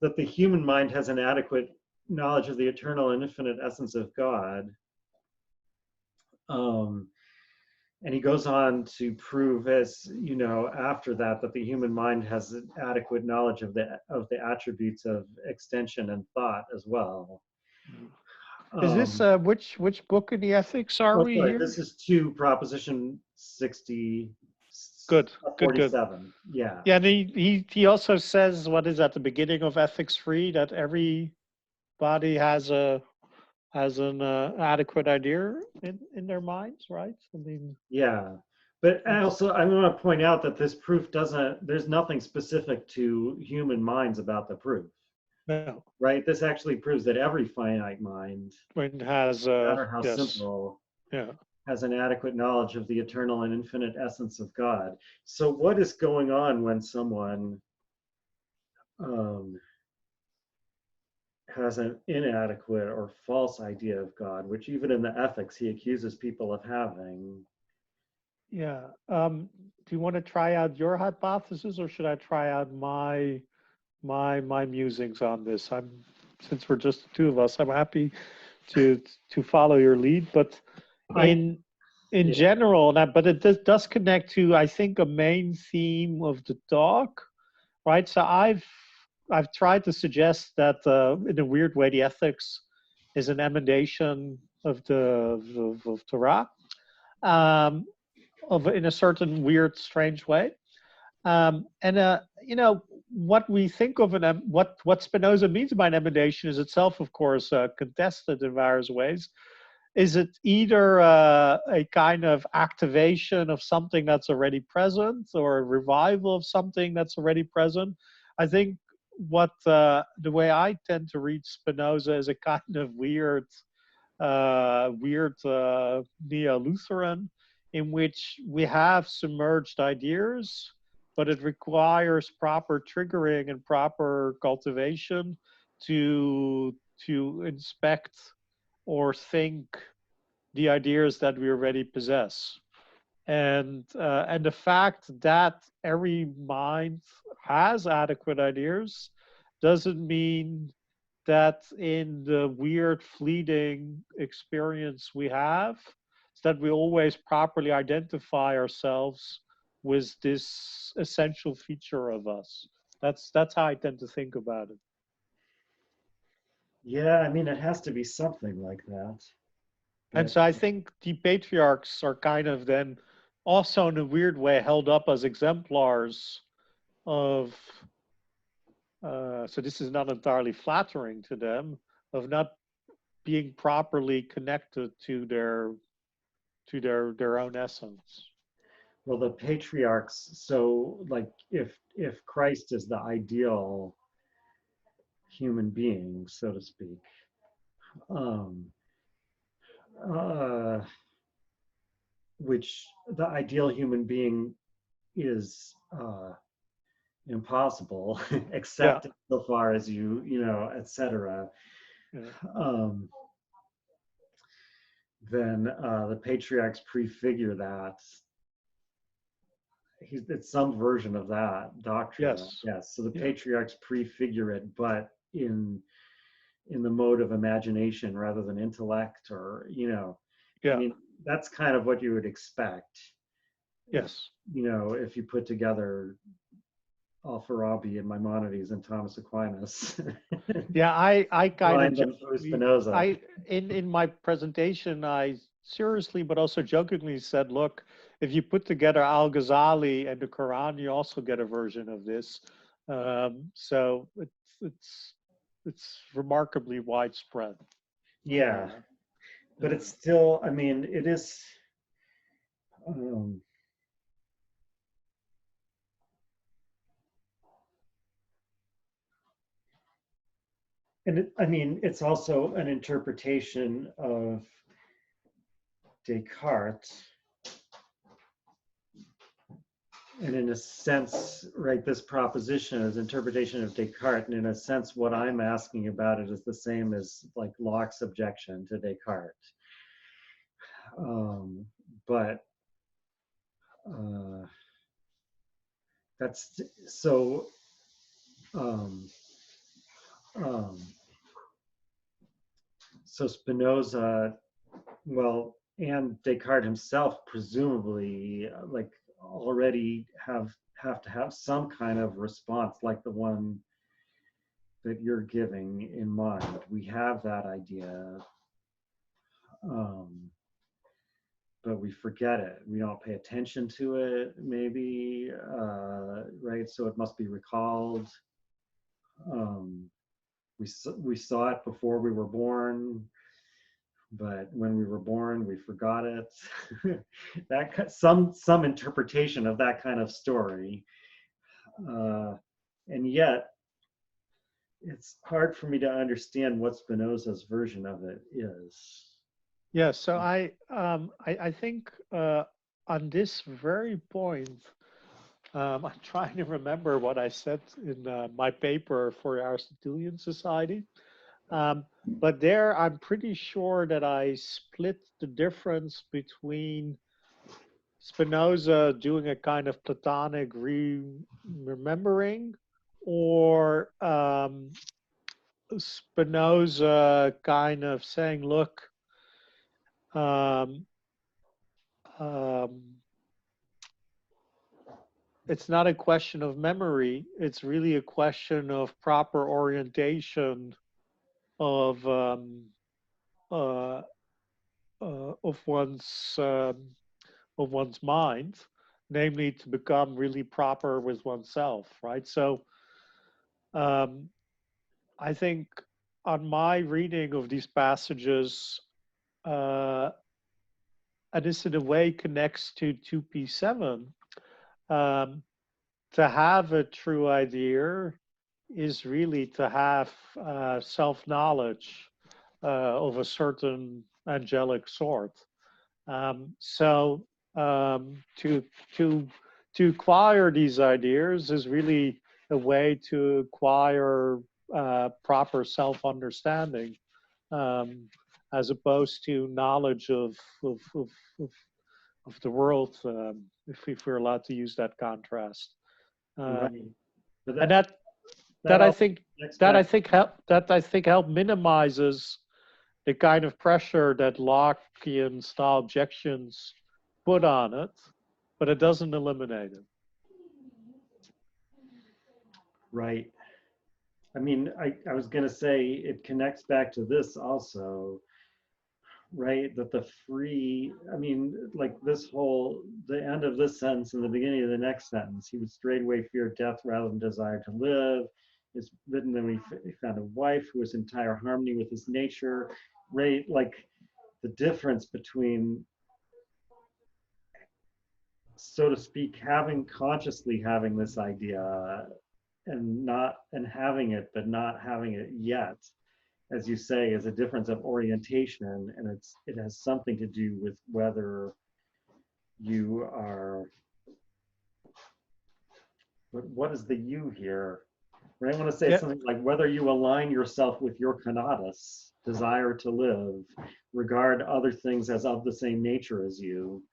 That the human mind has an adequate knowledge of the eternal and infinite essence of God. And he goes on to prove, as you know, after that, that the human mind has an adequate knowledge of the attributes of extension and thought as well. Is this which book in the ethics are we here? This is to Proposition 60. Good. 47. Yeah. Yeah, and he also says, what is at the beginning of Ethics 3, that everybody has an adequate idea in their minds, right? I mean, yeah, but also I want to point out that this proof there's nothing specific to human minds about the proof. No. Right? This actually proves that every finite mind, has no matter how simple, yeah, has an adequate knowledge of the eternal and infinite essence of God. So what is going on when someone has an inadequate or false idea of God, which even in the ethics he accuses people of having? Yeah. Do you want to try out your hypothesis, or should I try out my musings on this? Since we're just the two of us, I'm happy to follow your lead. But in Yeah. general, but it does connect to, I think, a main theme of the talk, right? So I've tried to suggest that in a weird way, the ethics is an emanation of of Torah, um, in a certain weird, strange way. And you know, what we think of what Spinoza means by an emanation is itself, of course, contested in various ways. Is it either a kind of activation of something that's already present, or a revival of something that's already present? I think what the way I tend to read Spinoza is a kind of weird neo-Lutheran, in which we have submerged ideas, but it requires proper triggering and proper cultivation to inspect or think the ideas that we already possess. And the fact that every mind has adequate ideas doesn't mean that in the weird fleeting experience we have, that we always properly identify ourselves with this essential feature of us. That's how I tend to think about it. Yeah, I mean, it has to be something like that. And But so I think the patriarchs are kind of then also in a weird way held up as exemplars of, so this is not entirely flattering to them, of not being properly connected to their own essence. well, the patriarchs, so like if Christ is the ideal human being, so to speak, um, uh, which the ideal human being is impossible, Yeah, except so far as you know, etc. yeah, Um, then the patriarchs prefigure that. It's some version of that doctrine, yes, yes. So the yeah, patriarchs prefigure it, but in the mode of imagination rather than intellect, or I yeah, mean, that's kind of what you would expect if yes. if you put together Al-Farabi and Maimonides and Thomas Aquinas, Yeah, I kind of blind them through Spinoza. in my presentation, I seriously but also jokingly said, look, if you put together Al Ghazali and the Quran, you also get a version of this. So it's it's remarkably widespread. Yeah, Uh, but uh, it's still, I mean, it is. Um, and I mean, it's also an interpretation of Descartes, and in a sense, right, this proposition is interpretation of Descartes, and in a sense, what I'm asking about it is the same as like Locke's objection to Descartes. Um, but uh, that's so. Um, um, so Spinoza, well, and Descartes himself, presumably, like already have to have some kind of response, like the one that you're giving in mind. We have that idea, um, but we forget it. We don't pay attention to it, maybe, right? So it must be recalled. Um, we saw it before we were born, but when we were born, we forgot it. That some interpretation of that kind of story, and yet it's hard for me to understand what Spinoza's version of it is. yeah, so I think on this very point, I'm trying to remember what I said in my paper for the Aristotelian Society. But there, I'm pretty sure that I split the difference between Spinoza doing a kind of Platonic remembering, or Spinoza kind of saying, look, um, um, it's not a question of memory. It's really a question of proper orientation of uh, of one's mind, namely to become really proper with oneself, right? So um, I think on my reading of these passages, uh, and this in a way connects to 2P7. Um, to have a true idea is really to have self-knowledge of a certain angelic sort. So to to to acquire these ideas is really a way to acquire proper self-understanding, um, as opposed to knowledge of, of, of, of the world, if we're allowed to use that contrast. Right. But And that that I also think connects that I back. think help minimizes the kind of pressure that Lockean style objections put on it, but it doesn't eliminate it. Right. I mean, I was going to say it connects back to this also, right? That the free, I mean, like this whole, the end of this sentence and the beginning of the next sentence, he would straightway fear death rather than desire to live. It's written that he found a wife who was in entire harmony with his nature, right? Like the difference between, so to speak, having consciously having this idea and having it, but not having it yet, as you say, is a difference of orientation, and it has something to do with whether you are, what is the you here? Right? I want to say Yeah. something like whether you align yourself with your conatus, desire to live, regard other things as of the same nature as you,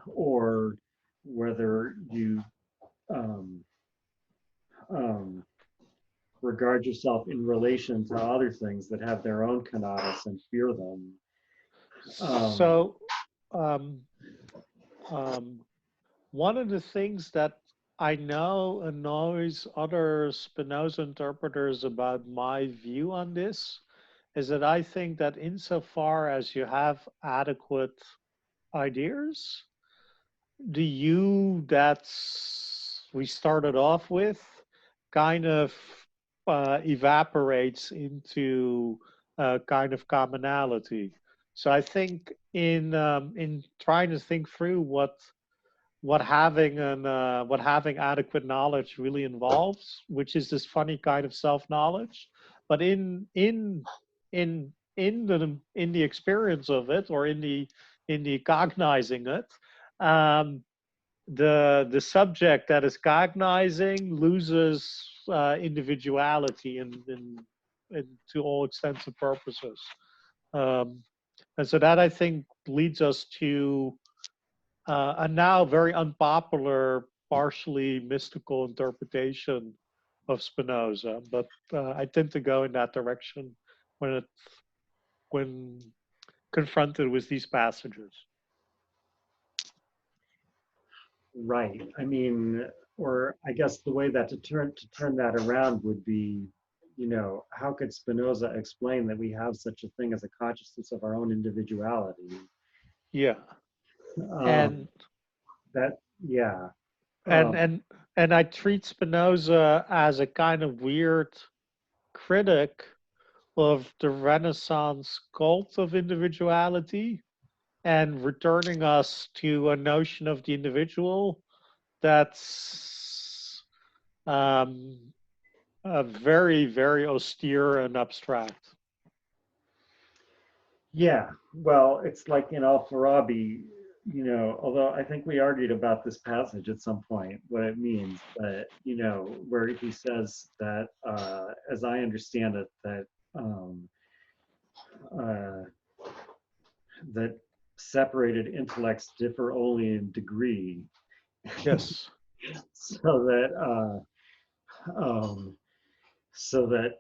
or whether you um, um, regard yourself in relation to other things that have their own conatus and fear them. So um, um, one of the things that I know annoys other Spinoza interpreters about my view on this is that I think that insofar as you have adequate ideas, the you that we started off with kind of evaporates into a kind of commonality. So I think in trying to think through what having adequate knowledge really involves, which is this funny kind of self-knowledge, but in the experience of it, or in the cognizing it, um, the subject that is cognizing loses individuality in to all extents and purposes, um, and so that I think leads us to a now very unpopular, partially mystical interpretation of Spinoza. But I tend to go in that direction when confronted with these passages. Right. I mean, or I guess the way that to turn that around would be, how could Spinoza explain that we have such a thing as a consciousness of our own individuality? Yeah, Um, and that, yeah. and Um, and and I treat Spinoza as a kind of weird critic of the Renaissance cult of individuality and returning us to a notion of the individual that's um, very, very austere and abstract. yeah. Well, it's like in Al-Farabi, although I think we argued about this passage at some point, what it means, but, where he says that, as I understand it, that uh, that separated intellects differ only in degree. Yes. So that um, so that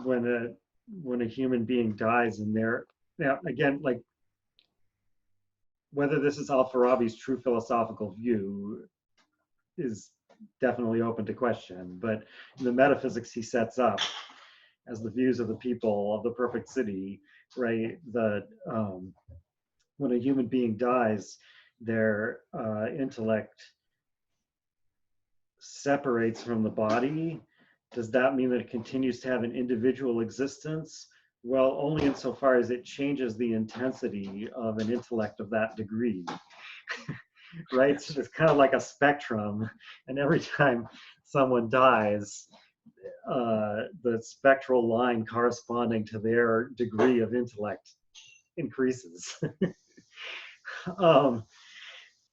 when a human being dies, and they're, now again, like whether this is Al-Farabi's true philosophical view is definitely open to question, but the metaphysics he sets up as the views of the people of the perfect city, right? When a human being dies, their intellect separates from the body. Does that mean that it continues to have an individual existence? Well, only insofar as it changes the intensity of an intellect of that degree. Right? So it's kind of like a spectrum, and every time someone dies, the spectral line corresponding to their degree of intellect increases.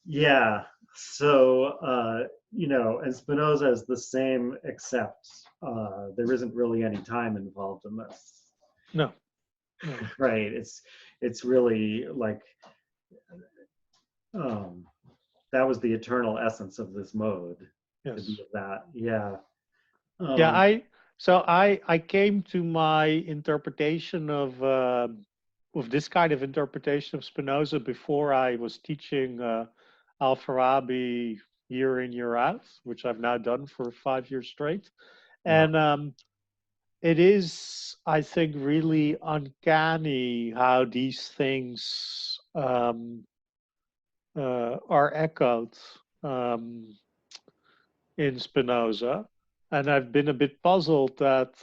Yeah, so and Spinoza is the same, except there isn't really any time involved in this. No. No. Right? It's really like that was the eternal essence of this mode. To Yes. be of that, yeah. Yeah, I came to my interpretation of this kind of interpretation of Spinoza before I was teaching Al-Farabi year in, year out, which I've now done for 5 years straight. Wow. And it is, I think, really uncanny how these things are echoed in Spinoza. And I've been a bit puzzled that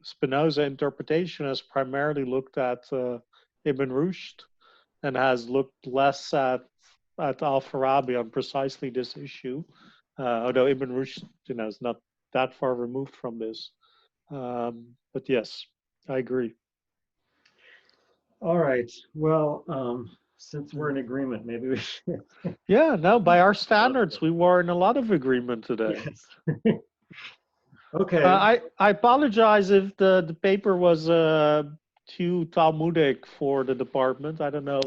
Spinoza interpretation has primarily looked at Ibn Rushd and has looked less at Al-Farabi on precisely this issue, although Ibn Rushd, is not that far removed from this. But yes, I agree. All right. Well, since we're in agreement, maybe we should. Yeah, no, by our standards, we were in a lot of agreement today. Yes. Okay. I apologize if the paper was too Talmudic for the department. I don't know,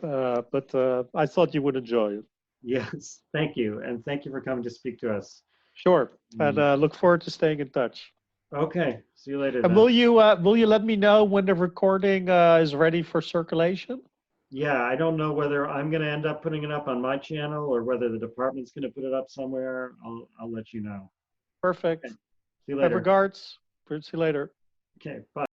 but I thought you would enjoy it. Yes. Thank you, and thank you for coming to speak to us. Sure, and look forward to staying in touch. Okay. See you later. And Then. will you let me know when the recording is ready for circulation? Yeah, I don't know whether I'm going to end up putting it up on my channel or whether the department's going to put it up somewhere. I'll let you know. Perfect. Okay. See you Have later. regards. See you later. Okay. Bye.